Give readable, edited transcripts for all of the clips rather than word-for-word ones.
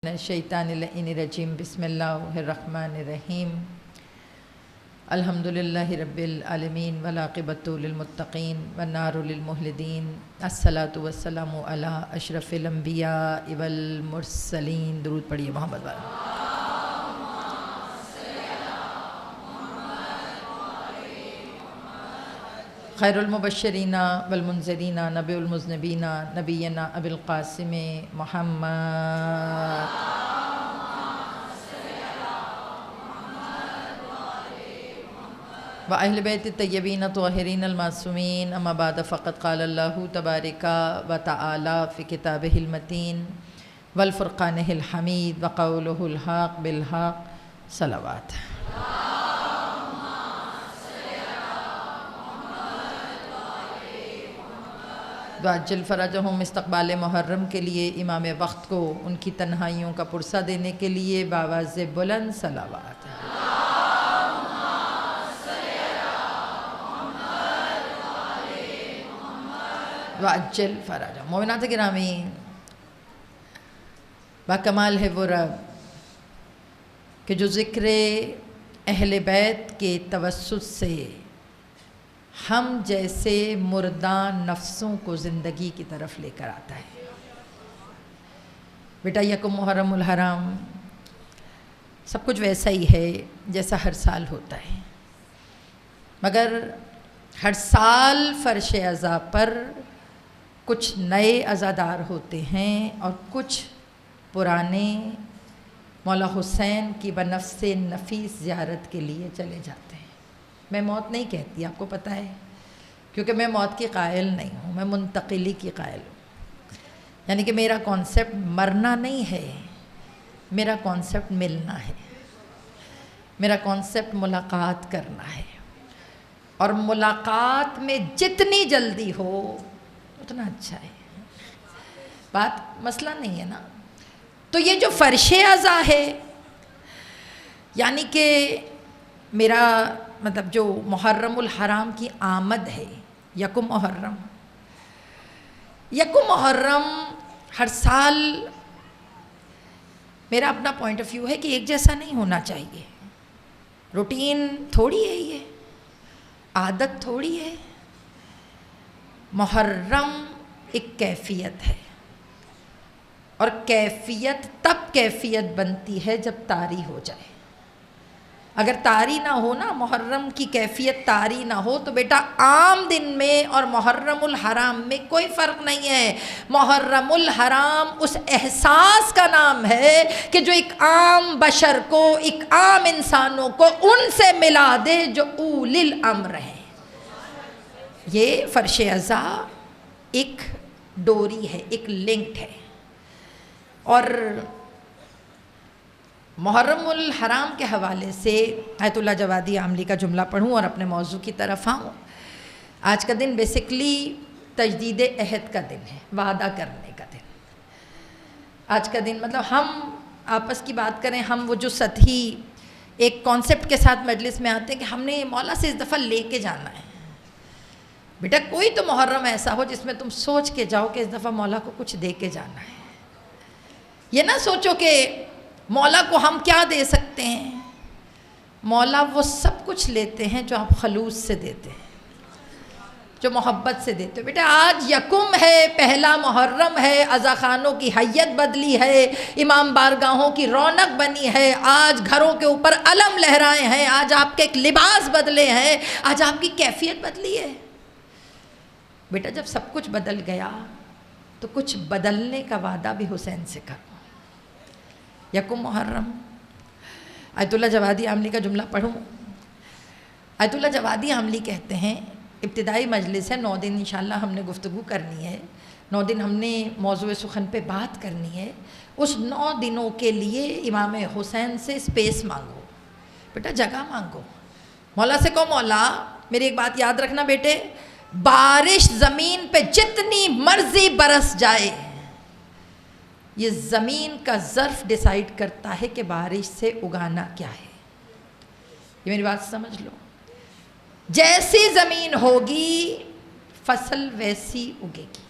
الشیطان اللعین الرجیم بسم اللہ الرحمن الرحیم الحمدللہ رب العالمین والعاقبۃ للمتقین والنار للمخلدین الصلاۃ والسلام علی اشرف الانبیاء والمرسلین۔ درود پڑھیے محمد والا۔ خیر المبشرین والمنذرین نبی المذنبین نبینا ابی القاسم محمد و اہل بیت الطیبین الطاہرین المعصومین، اما بعد فقد قال اللہ تبارک و تعالی فی کتابہ المتین والفرقانہ الحمید وقولہ الحق بالحق صلوات۔ وعجل فرجہم، استقبال محرم کے لیے امام وقت کو ان کی تنہائیوں کا پرسہ دینے کے لیے بآواز بلند صلوات۔ وعجل فرجہم۔ مومنات گرامی، باکمال ہے وہ رب کہ جو ذکر اہل بیت کے توسط سے ہم جیسے مردہ نفسوں کو زندگی کی طرف لے کر آتا ہے۔ بیٹا یکم محرم الحرام سب کچھ ویسا ہی ہے جیسا ہر سال ہوتا ہے، مگر ہر سال فرش عزا پر کچھ نئے عزادار ہوتے ہیں اور کچھ پرانے مولا حسین کی بنفس نفیس زیارت کے لیے چلے جاتے ہیں۔ میں موت نہیں کہتی، آپ کو پتہ ہے، کیونکہ میں موت کی قائل نہیں ہوں، میں منتقلی کی قائل ہوں۔ یعنی کہ میرا کانسیپٹ مرنا نہیں ہے، میرا کانسیپٹ ملنا ہے، میرا کانسیپٹ ملاقات کرنا ہے، اور ملاقات میں جتنی جلدی ہو اتنا اچھا ہے۔ بات مسئلہ نہیں ہے نا۔ تو یہ جو فرش عزا ہے، یعنی کہ میرا مطلب جو محرم الحرام کی آمد ہے، یکم محرم ہر سال میرا اپنا پوائنٹ آف ویو ہے کہ ایک جیسا نہیں ہونا چاہیے۔ روٹین تھوڑی ہے، یہ عادت تھوڑی ہے۔ محرم ایک کیفیت ہے، اور کیفیت تب کیفیت بنتی ہے جب طاری ہو جائے۔ اگر طاری نہ ہو نا، محرم کی کیفیت طاری نہ ہو تو بیٹا عام دن میں اور محرم الحرام میں کوئی فرق نہیں ہے۔ محرم الحرام اس احساس کا نام ہے کہ جو ایک عام بشر کو، ایک عام انسانوں کو ان سے ملا دے جو اولی الامر ہیں۔ یہ فرش عزا ایک ڈوری ہے، ایک لنک ہے۔ اور محرم الحرام کے حوالے سے آیت اللہ جوادی عاملی کا جملہ پڑھوں اور اپنے موضوع کی طرف آؤں۔ آج کا دن بیسکلی تجدید عہد کا دن ہے، وعدہ کرنے کا دن۔ آج کا دن مطلب ہم آپس کی بات کریں، ہم وہ جو سطحی ایک کانسیپٹ کے ساتھ مجلس میں آتے ہیں کہ ہم نے مولا سے اس دفعہ لے کے جانا ہے۔ بیٹا کوئی تو محرم ایسا ہو جس میں تم سوچ کے جاؤ کہ اس دفعہ مولا کو کچھ دے کے جانا ہے۔ یہ نہ سوچو کہ مولا کو ہم کیا دے سکتے ہیں۔ مولا وہ سب کچھ لیتے ہیں جو آپ خلوص سے دیتے ہیں، جو محبت سے دیتے ہیں۔ بیٹا آج یکم ہے، پہلا محرم ہے، عزا خانوں کی حیت بدلی ہے، امام بارگاہوں کی رونق بنی ہے، آج گھروں کے اوپر علم لہرائے ہیں، آج آپ کے ایک لباس بدلے ہیں، آج آپ کی کیفیت بدلی ہے۔ بیٹا جب سب کچھ بدل گیا تو کچھ بدلنے کا وعدہ بھی حسین سے کرو۔ یکم محرم، آیت اللہ جوادی عاملی کا جملہ پڑھوں۔ آیت اللہ جوادی عاملی کہتے ہیں، ابتدائی مجلس ہے، 9 دن انشاءاللہ ہم نے گفتگو کرنی ہے، 9 دن ہم نے موضوع سخن پہ بات کرنی ہے۔ اس 9 دنوں کے لیے امام حسین سے سپیس مانگو، بیٹا جگہ مانگو۔ مولا سے کہو مولا میری ایک بات یاد رکھنا بیٹے، بارش زمین پہ جتنی مرضی برس جائے، یہ زمین کا ظرف ڈیسائیڈ کرتا ہے کہ بارش سے اگانا کیا ہے۔ یہ میری بات سمجھ لو، جیسی زمین ہوگی فصل ویسی اگے گی۔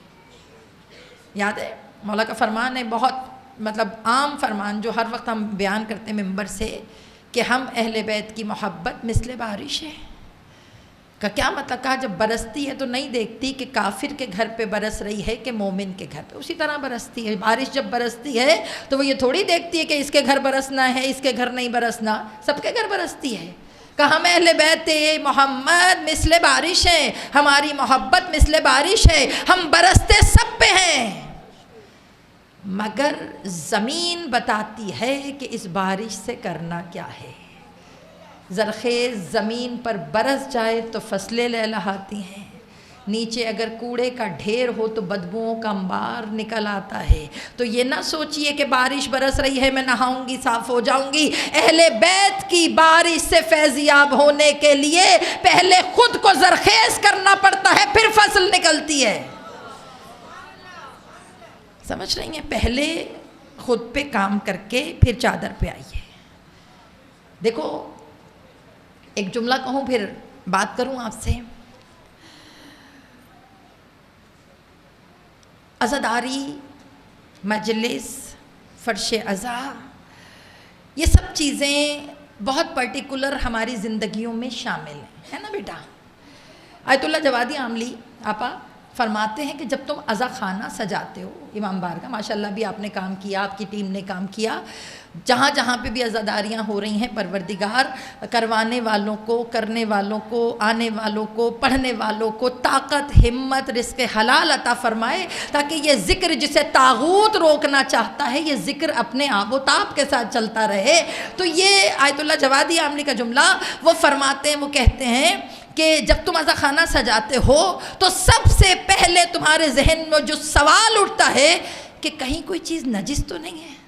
یاد ہے مولا کا فرمان ہے، بہت مطلب عام فرمان جو ہر وقت ہم بیان کرتے ہیں ممبر سے کہ ہم اہل بیت کی محبت مثل بارش ہے، کا کیا مطلب؟ کہا جب برستی ہے تو نہیں دیکھتی کہ کافر کے گھر پہ برس رہی ہے کہ مومن کے گھر پہ، اسی طرح برستی ہے بارش۔ جب برستی ہے تو وہ یہ تھوڑی دیکھتی ہے کہ اس کے گھر برسنا ہے اس کے گھر نہیں برسنا، سب کے گھر برستی ہے۔ کہ ہم اہل بیت محمد مثل بارش ہیں، ہماری محبت مثل بارش ہے، ہم برستے سب پہ ہیں، مگر زمین بتاتی ہے کہ اس بارش سے کرنا کیا ہے۔ زرخیز زمین پر برس جائے تو فصلیں لہلہاتی ہیں، نیچے اگر کوڑے کا ڈھیر ہو تو بدبوؤں کا انبار نکل آتا ہے۔ تو یہ نہ سوچئے کہ بارش برس رہی ہے میں نہاؤں گی صاف ہو جاؤں گی۔ اہل بیت کی بارش سے فیضیاب ہونے کے لیے پہلے خود کو زرخیز کرنا پڑتا ہے، پھر فصل نکلتی ہے۔ سمجھ رہی ہیں؟ پہلے خود پہ کام کر کے پھر چادر پہ آئیے۔ دیکھو ایک جملہ کہوں پھر بات کروں آپ سے۔ عزاداری، مجلس، فرش عزا، یہ سب چیزیں بہت پرٹیکولر ہماری زندگیوں میں شامل ہیں، ہے نا بیٹا؟ آیت اللہ جوادی عاملی آپا فرماتے ہیں کہ جب تم عزا خانہ سجاتے ہو، امام بارگاہ ماشاءاللہ بھی آپ نے کام کیا، آپ کی ٹیم نے کام کیا، جہاں جہاں پہ بھی عزاداریاں ہو رہی ہیں پروردگار کروانے والوں کو، کرنے والوں کو، آنے والوں کو، پڑھنے والوں کو طاقت، ہمت، رزق حلال عطا فرمائے، تاکہ یہ ذکر جسے طاغوت روکنا چاہتا ہے یہ ذکر اپنے آب و تاب کے ساتھ چلتا رہے۔ تو یہ آیت اللہ جوادی عاملی کا جملہ وہ فرماتے ہیں، وہ کہتے ہیں کہ جب تم عزا خانہ سجاتے ہو تو سب سے پہلے تمہارے ذہن میں جو سوال اٹھتا ہے کہ کہیں کوئی چیز نجس تو نہیں ہے۔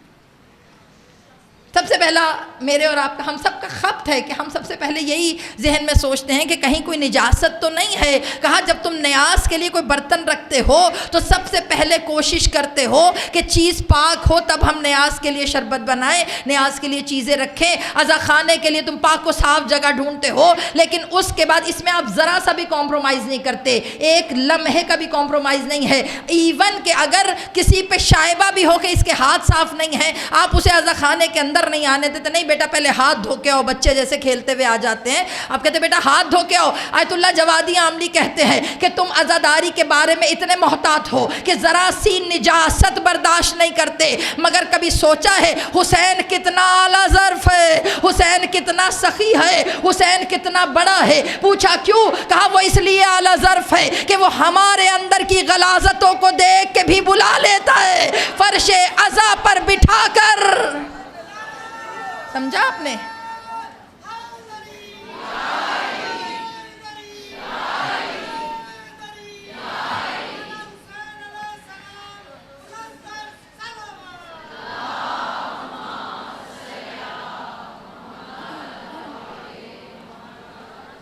سب سے پہلا میرے اور آپ کا، ہم سب کا خبط ہے کہ ہم سب سے پہلے یہی ذہن میں سوچتے ہیں کہ کہیں کوئی نجاست تو نہیں ہے۔ کہا جب تم نیاز کے لیے کوئی برتن رکھتے ہو تو سب سے پہلے کوشش کرتے ہو کہ چیز پاک ہو، تب ہم نیاز کے لیے شربت بنائیں، نیاز کے لیے چیزیں رکھیں۔ عزا خانے کے لیے تم پاک و صاف جگہ ڈھونڈتے ہو، لیکن اس کے بعد اس میں آپ ذرا سا بھی کمپرومائز نہیں کرتے، ایک لمحے کا بھی کمپرومائز نہیں ہے۔ ایون کہ اگر کسی پہ شائبہ بھی ہو کہ اس کے ہاتھ صاف نہیں ہیں، آپ اسے عزا خانے کے اندر نہیں آنے دیتے، نہیں بیٹا پہلے ہاتھ دھو کے آؤ۔ بچے جیسے کھیلتے ہوئے آ جاتے ہیں، آپ کہتے بیٹا ہاتھ دھو کے آؤ۔ آیت اللہ جوادی عاملی کہتے ہیں کہ تم عزاداری کے بارے میں اتنے محتاط ہو کہ ذرا سی نجاست برداشت نہیں کرتے، مگر کبھی سوچا ہے حسین کتنا اعلیٰ ظرف ہے، حسین کتنا سخی ہے، حسین کتنا بڑا ہے؟ پوچھا کیوں؟ کہا وہ اس لیے اعلیٰ ظرف ہے کہ وہ ہمارے اندر کی غلاظتوں کو دیکھ کے بھی بلا لیتا ہے فرش عزا پر بٹھا کر۔ سمجھا آپ نے؟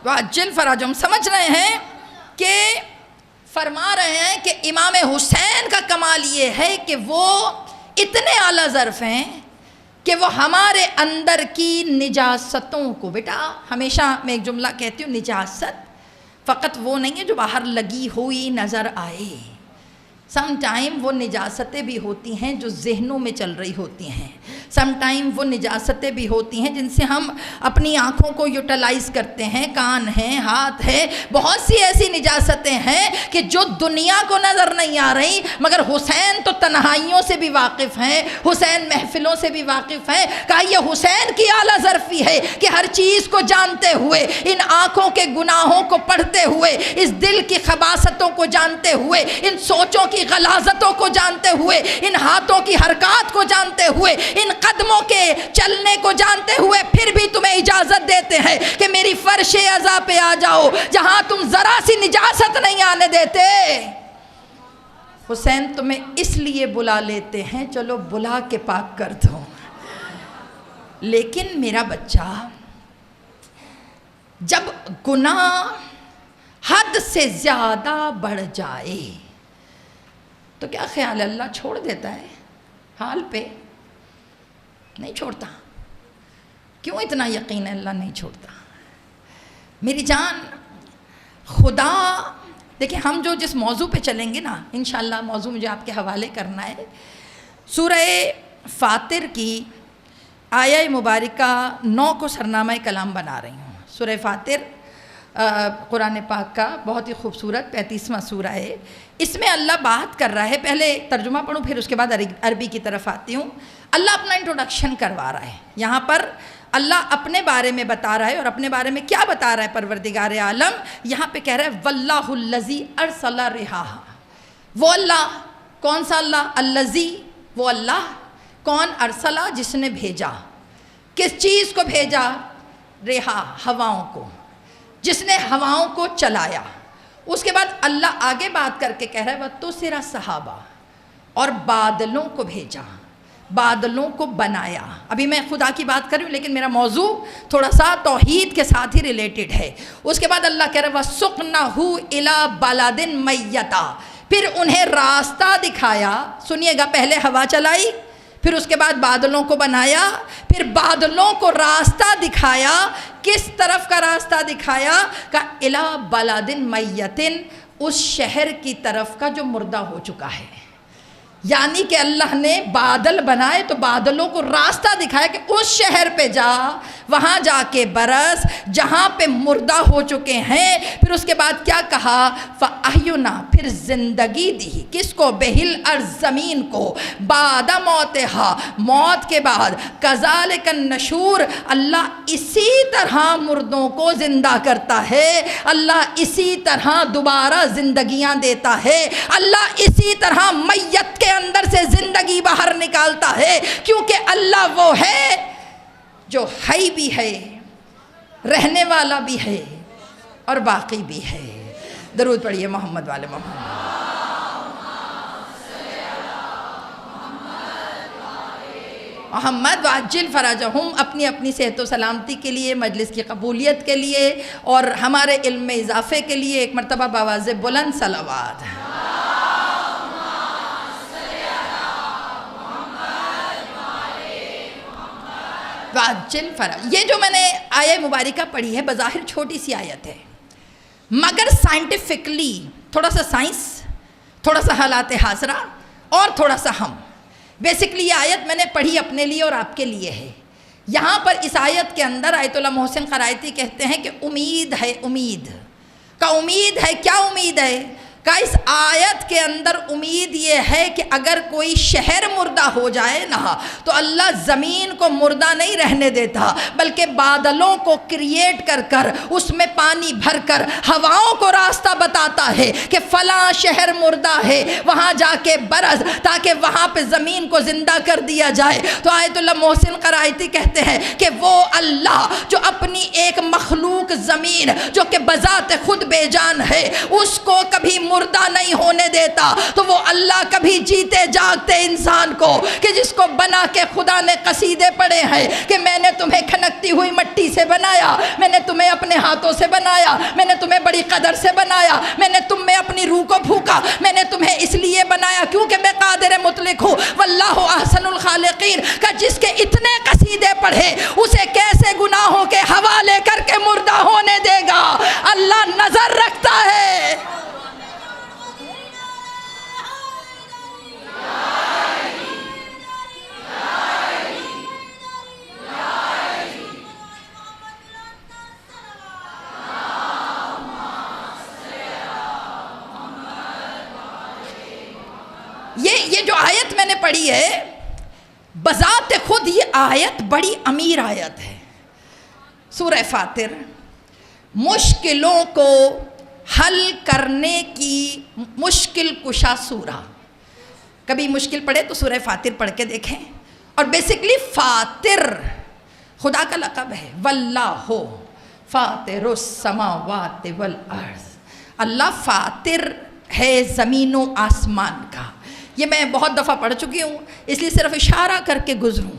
واجل فراجم سمجھ رہے ہیں کہ فرما رہے ہیں کہ امام حسین کا کمال یہ ہے کہ وہ اتنے اعلیٰ ظرف ہیں کہ وہ ہمارے اندر کی نجاستوں کو، بیٹا ہمیشہ میں ایک جملہ کہتی ہوں، نجاست فقط وہ نہیں ہے جو باہر لگی ہوئی نظر آئے، سم ٹائم وہ نجاستیں بھی ہوتی ہیں جو ذہنوں میں چل رہی ہوتی ہیں، سم ٹائم وہ نجاستیں بھی ہوتی ہیں جن سے ہم اپنی آنکھوں کو یوٹیلائز کرتے ہیں، کان ہیں، ہاتھ ہے، بہت سی ایسی نجاستیں ہیں کہ جو دنیا کو نظر نہیں آ رہی، مگر حسین تو تنہائیوں سے بھی واقف ہیں، حسین محفلوں سے بھی واقف ہیں۔ کہا یہ حسین کی اعلیٰ ظرفی ہے کہ ہر چیز کو جانتے ہوئے، ان آنکھوں کے گناہوں کو پڑھتے ہوئے، اس دل کی خباثتوں کو جانتے ہوئے، ان سوچوں کی غلاظتوں کو جانتے ہوئے، ان ہاتھوں کی حرکات کو جانتے ہوئے، ان قدموں کے چلنے کو جانتے ہوئے، پھر بھی تمہیں اجازت دیتے ہیں کہ میری فرش عزا پہ آ جاؤ جہاں تم ذرا سی نجاست نہیں آنے دیتے۔ حسین تمہیں اس لیے بلا لیتے ہیں، چلو بلا کے پاک کر دو، لیکن میرا بچہ جب گناہ حد سے زیادہ بڑھ جائے تو کیا خیال ہے اللہ چھوڑ دیتا ہے حال پہ؟ نہیں چھوڑتا۔ کیوں اتنا یقین ہے اللہ نہیں چھوڑتا؟ میری جان خدا، دیکھیں ہم جس موضوع پہ چلیں گے نا، انشاءاللہ موضوع مجھے آپ کے حوالے کرنا ہے، سورہ فاطر کی آیہ مبارکہ 9 کو سرنامہ کلام بنا رہی ہوں۔ سورہ فاطر قرآن پاک کا بہت ہی خوبصورت 35واں سورہ ہے۔ اس میں اللہ بات کر رہا ہے، پہلے ترجمہ پڑھوں پھر اس کے بعد عربی کی طرف آتی ہوں۔ اللہ اپنا انٹروڈکشن کروا رہا ہے، یہاں پر اللہ اپنے بارے میں بتا رہا ہے، اور اپنے بارے میں کیا بتا رہا ہے پروردگار عالم؟ یہاں پہ کہہ رہا ہے واللہ الذی ارسل رحاہا، وہ اللہ، کون سا اللہ؟ الذی، وہ اللہ، کون؟ ارسلہ، جس نے بھیجا، کس چیز کو بھیجا؟ رحا، ہواؤں کو، جس نے ہواؤں کو چلایا۔ اس کے بعد اللہ آگے بات کر کے کہہ رہا ہے وَتُسِرَ صحابہ، اور بادلوں کو بھیجا، بادلوں کو بنایا۔ ابھی میں خدا کی بات کر رہی ہوں لیکن میرا موضوع تھوڑا سا توحید کے ساتھ ہی ریلیٹڈ ہے۔ اس کے بعد اللہ کہہ رہا ہے وَسُقْنَهُ إِلَى بَلَدٍ مَيَّتٍ، پھر انہیں راستہ دکھایا۔ سنیے گا، پہلے ہوا چلائی، پھر اس کے بعد بادلوں کو بنایا، پھر بادلوں کو راستہ دکھایا۔ کس طرف کا راستہ دکھایا؟ کہ إِلَى بَلَدٍ مَيَّتٍ، اس شہر کی طرف کا جو مردہ ہو چکا ہے۔ یعنی کہ اللہ نے بادل بنائے تو بادلوں کو راستہ دکھایا کہ اس شہر پہ جا، وہاں جا کے برس جہاں پہ مردہ ہو چکے ہیں۔ پھر اس کے بعد کیا کہا؟ فَأَحْيُنَا، پھر زندگی دی، کس کو؟ بِهِ الْأَرْضِ، زمین کو، بعد موتها، موت کے بعد، كَذَلِكَ النُّشُورُ، اللہ اسی طرح مردوں کو زندہ کرتا ہے، اللہ اسی طرح دوبارہ زندگیاں دیتا ہے، اللہ اسی طرح میت کے اندر سے زندگی باہر نکالتا ہے، کیونکہ اللہ وہ ہے جو حی بھی ہے، رہنے والا بھی ہے، اور باقی بھی ہے۔ درود پڑھیے محمد والے محمد۔ محمد واجل فرجہم، اپنی اپنی صحت و سلامتی کے لیے، مجلس کی قبولیت کے لیے، اور ہمارے علم میں اضافے کے لیے ایک مرتبہ بآواز بلند صلوات۔ واجل فرج، یہ جو میں نے آیہ مبارکہ پڑھی ہے بظاہر چھوٹی سی آیت ہے، مگر سائنٹیفکلی تھوڑا سا سائنس، تھوڑا سا حالات حاضرہ، اور تھوڑا سا ہم، بیسکلی یہ آیت میں نے پڑھی اپنے لیے اور آپ کے لیے ہے۔ یہاں پر اس آیت کے اندر آیت اللہ محسن قرائتی کہتے ہیں کہ امید ہے، امید کا امید ہے، کیا امید ہے؟ کہ اس آیت کے اندر امید یہ ہے کہ اگر کوئی شہر مردہ ہو جائے نا تو اللہ زمین کو مردہ نہیں رہنے دیتا، بلکہ بادلوں کو کریٹ کر کر اس میں پانی بھر کر ہواؤں کو راستہ بتاتا ہے کہ فلاں شہر مردہ ہے، وہاں جا کے برس، تاکہ وہاں پہ زمین کو زندہ کر دیا جائے۔ تو آیت اللہ محسن قرائتی کہتے ہیں کہ وہ اللہ جو اپنی ایک مخلوق زمین جو کہ بذات خود بے جان ہے اس کو کبھی مردہ نہیں ہونے دیتا، تو وہ اللہ کبھی جیتے جاگتے انسان کو، کہ جس کو بنا کے خدا نے قصیدے پڑھے ہیں کہ میں نے تمہیں کھنکتی ہوئی مٹی سے بنایا، میں نے تمہیں اپنے ہاتھوں سے بنایا، میں نے تمہیں بڑی قدر سے بنایا، میں نے تم میں اپنی روح کو پھونکا، میں نے تمہیں اس لیے بنایا کیونکہ میں قادر مطلق ہوں، واللہ احسن الخالقین، کہ جس کے اتنے قصیدے پڑھے اسے کیسے گناہوں کے حوالے کر کے مردہ ہونے دے گا؟ اللہ نظر رکھتا ہے۔ یہ جو آیت میں نے پڑھی ہے بذات خود یہ آیت بڑی امیر آیت ہے۔ سورہ فاطر مشکلوں کو حل کرنے کی مشکل کشا سورہ، کبھی مشکل پڑھے تو سورہ فاطر پڑھ کے دیکھیں۔ اور بیسکلی فاطر خدا کا لقب ہے، واللہ فاطر السماوات والارض، اللہ فاطر ہے زمین و آسمان کا۔ یہ میں بہت دفعہ پڑھ چکی ہوں اس لیے صرف اشارہ کر کے گزروں۔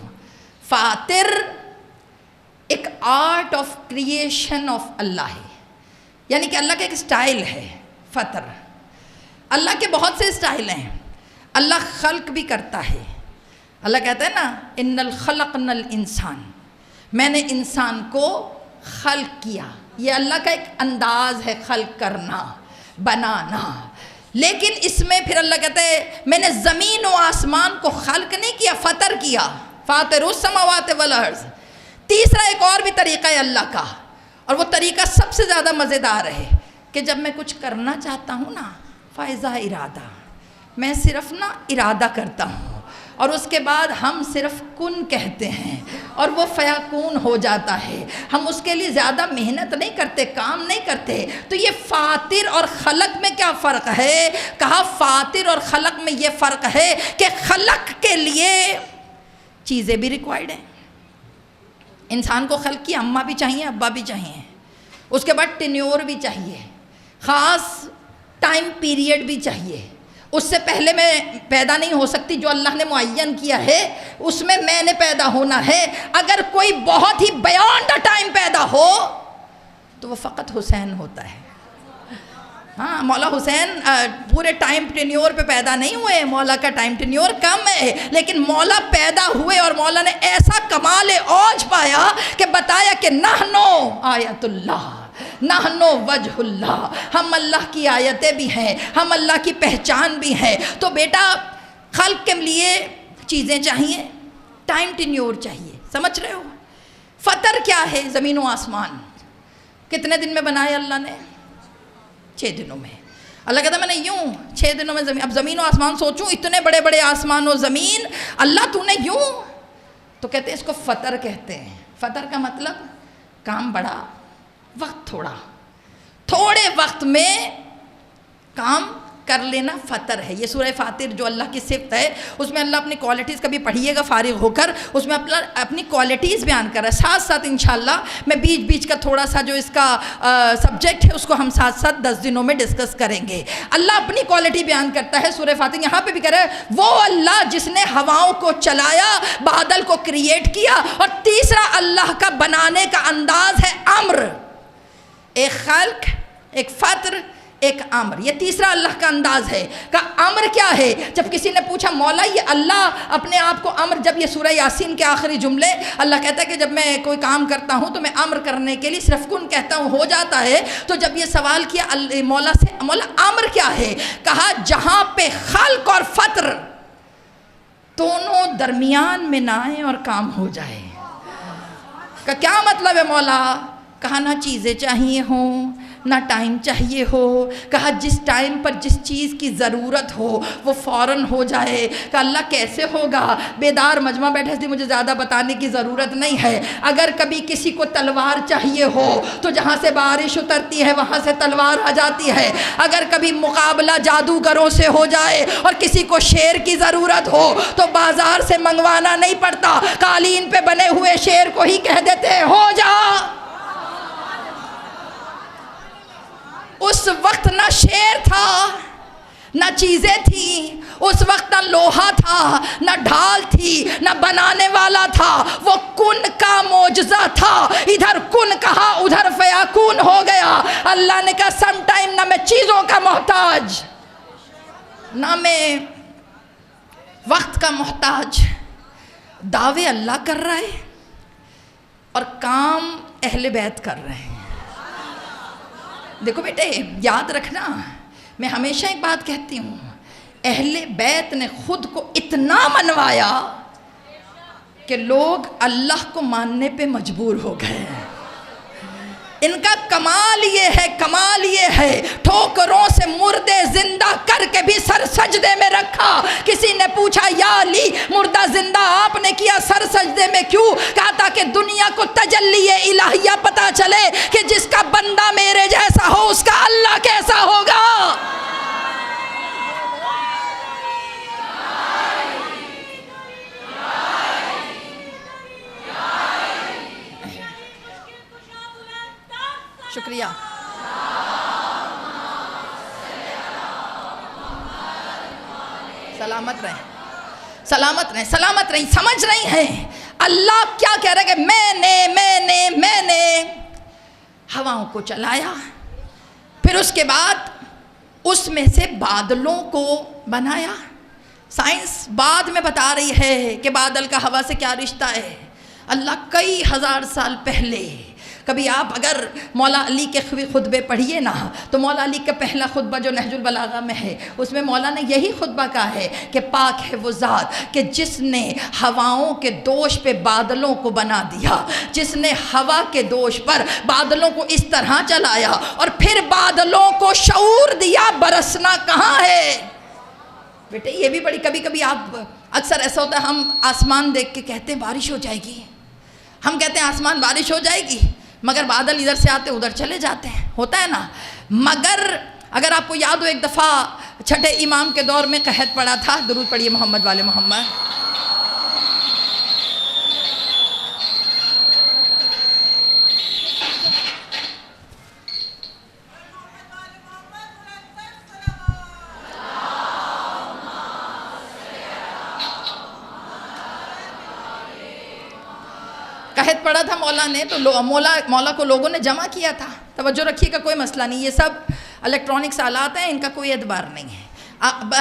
فاطر ایک آرٹ آف کریشن آف اللہ ہے، یعنی کہ اللہ کا ایک سٹائل ہے فطر۔ اللہ کے بہت سے سٹائل ہیں، اللہ خلق بھی کرتا ہے۔ اللہ کہتا ہے نا ان الخلقنا الانسان، میں نے انسان کو خلق کیا، یہ اللہ کا ایک انداز ہے خلق کرنا، بنانا۔ لیکن اس میں پھر اللہ کہتا ہے میں نے زمین و آسمان کو خلق نہیں کیا، فطر کیا، فاطر السماوات والارض۔ تیسرا ایک اور بھی طریقہ ہے اللہ کا، اور وہ طریقہ سب سے زیادہ مزیدار ہے کہ جب میں کچھ کرنا چاہتا ہوں نا، فائزہ ارادہ، میں صرف نا ارادہ کرتا ہوں اور اس کے بعد ہم صرف کن کہتے ہیں اور وہ فیکون ہو جاتا ہے۔ ہم اس کے لیے زیادہ محنت نہیں کرتے، کام نہیں کرتے۔ تو یہ فاطر اور خلق میں کیا فرق ہے؟ کہا فاطر اور خلق میں یہ فرق ہے کہ خلق کے لیے چیزیں بھی ریکوائرڈ ہیں۔ انسان کو خلق کی اماں بھی چاہیے، ابا بھی چاہیے، اس کے بعد ٹینیور بھی چاہیے، خاص ٹائم پیریڈ بھی چاہیے۔ اس سے پہلے میں پیدا نہیں ہو سکتی، جو اللہ نے معین کیا ہے اس میں نے پیدا ہونا ہے۔ اگر کوئی بہت ہی بیانڈ ٹائم پیدا ہو تو وہ فقط حسین ہوتا ہے۔ ہاں، مولا حسین پورے ٹائم ٹینیور پہ پیدا نہیں ہوئے، مولا کا ٹائم ٹینیور کم ہے، لیکن مولا پیدا ہوئے اور مولا نے ایسا کمال اوج پایا کہ بتایا کہ نحنو آیت اللہ، نحنو وجہ اللہ، ہم اللہ کی آیتیں بھی ہیں، ہم اللہ کی پہچان بھی ہیں۔ تو بیٹا خلق کے لیے چیزیں چاہیے، ٹائم ٹینیور چاہیے، سمجھ رہے ہو؟ فطر کیا ہے؟ زمین و آسمان کتنے دن میں بنایا اللہ نے؟ 6 دنوں میں۔ اللہ کہتا ہے میں نے یوں 6 دنوں میں اب زمین و آسمان سوچوں، اتنے بڑے بڑے آسمان و زمین، اللہ تو نے یوں، تو کہتے ہیں اس کو فطر کہتے ہیں۔ فطر کا مطلب کام بڑا، وقت تھوڑا، تھوڑے وقت میں کام کر لینا فطر ہے۔ یہ سورہ فاطر جو اللہ کی صفت ہے، اس میں اللہ اپنی کوالٹیز کبھی پڑھیے گا فارغ ہو کر، اس میں اپنی کوالٹیز بیان کر رہا ہے۔ ساتھ ساتھ انشاءاللہ میں بیچ کا تھوڑا سا جو اس کا سبجیکٹ ہے اس کو ہم ساتھ 10 دنوں میں ڈسکس کریں گے۔ اللہ اپنی کوالٹی بیان کرتا ہے سورہ فاطر، یہاں پہ بھی کہہ رہا ہے وہ اللہ جس نے ہواؤں کو چلایا، بادل کو کریٹ کیا، اور تیسرا اللہ کا بنانے کا انداز ہے امر، ایک خلق، ایک فطر، ایک امر، یہ تیسرا اللہ کا انداز ہے۔ کہ امر کیا ہے؟ جب کسی نے پوچھا مولا یہ اللہ اپنے آپ کو امر، جب یہ سورہ یاسین کے آخری جملے اللہ کہتا ہے کہ جب میں کوئی کام کرتا ہوں تو میں امر کرنے کے لیے صرف کن کہتا ہوں، ہو جاتا ہے۔ تو جب یہ سوال کیا مولا سے، مولا امر کیا ہے؟ کہا جہاں پہ خلق اور فطر دونوں درمیان میں نہ آئیں اور کام ہو جائے۔ کہ کیا مطلب ہے مولا؟ کہا نہ چیزیں چاہیے ہوں، نہ ٹائم چاہیے ہو، کہا جس ٹائم پر جس چیز کی ضرورت ہو وہ فوراً ہو جائے۔ کہ اللہ کیسے ہوگا؟ بیدار مجمع بیٹھے تھے، مجھے زیادہ بتانے کی ضرورت نہیں ہے۔ اگر کبھی کسی کو تلوار چاہیے ہو تو جہاں سے بارش اترتی ہے وہاں سے تلوار آ جاتی ہے۔ اگر کبھی مقابلہ جادوگروں سے ہو جائے اور کسی کو شیر کی ضرورت ہو تو بازار سے منگوانا نہیں پڑتا، قالین پہ بنے ہوئے شیر کو ہی کہہ دیتے ہیں ہو جا۔ اس وقت نہ شیر تھا، نہ چیزیں تھیں، اس وقت نہ لوہا تھا، نہ ڈھال تھی، نہ بنانے والا تھا، وہ کن کا معجزہ تھا۔ ادھر کن کہا، ادھر فیکون ہو گیا۔ اللہ نے کہا سم ٹائم نہ میں چیزوں کا محتاج، نہ میں وقت کا محتاج۔ دعوے اللہ کر رہا ہے اور کام اہل بیت کر رہے ہیں۔ دیکھو بیٹے یاد رکھنا، میں ہمیشہ ایک بات کہتی ہوں، اہل بیت نے خود کو اتنا منوایا کہ لوگ اللہ کو ماننے پہ مجبور ہو گئے۔ ان کا کمال یہ ہے ٹھوکروں سے مردے زندہ کر کے بھی سر سجدے میں رکھا۔ کسی نے پوچھا یا علی مردہ زندہ آپ نے کیا سر سجدے میں کیوں؟ کہا تاکہ دنیا کو تجلی الہیہ پتہ چلے کہ جس کا بندہ میرے جیسا ہو اس کا اللہ کیسا ہوگا۔ شکریہ۔ سلامت رہیں، سلامت رہیں، سلامت رہیں۔ سمجھ رہی ہیں اللہ کیا کہہ رہا ہے کہ میں نے ہواؤں کو چلایا، پھر اس کے بعد اس میں سے بادلوں کو بنایا۔ سائنس بعد میں بتا رہی ہے کہ بادل کا ہوا سے کیا رشتہ ہے۔ اللہ کئی ہزار سال پہلے کبھی آپ اگر مولا علی کے خطبے پڑھیے نا تو مولا علی کا پہلا خطبہ جو نہج البلاغہ میں ہے اس میں مولا نے یہی خطبہ کہا ہے کہ پاک ہے وہ ذات کہ جس نے ہواؤں کے دوش پہ بادلوں کو بنا دیا، جس نے ہوا کے دوش پر بادلوں کو اس طرح چلایا اور پھر بادلوں کو شعور دیا برسنا کہاں ہے۔ بیٹے یہ بھی بڑی، کبھی کبھی آپ اکثر ایسا ہوتا ہے ہم آسمان دیکھ کے کہتے ہیں بارش ہو جائے گی، ہم کہتے ہیں آسمان بارش ہو جائے گی، مگر بادل ادھر سے آتے ادھر چلے جاتے ہیں، ہوتا ہے نا۔ مگر اگر آپ کو یاد ہو ایک دفعہ چھٹے امام کے دور میں قحط پڑا تھا، درود پڑھیے محمد والے محمد۔ قحط پڑا تھا مولا نے تو مولا کو لوگوں نے جمع کیا تھا۔ توجہ رکھیے گا، کوئی مسئلہ نہیں، یہ سب الیکٹرانکس آلات ہیں، ان کا کوئی اعتبار نہیں ہے۔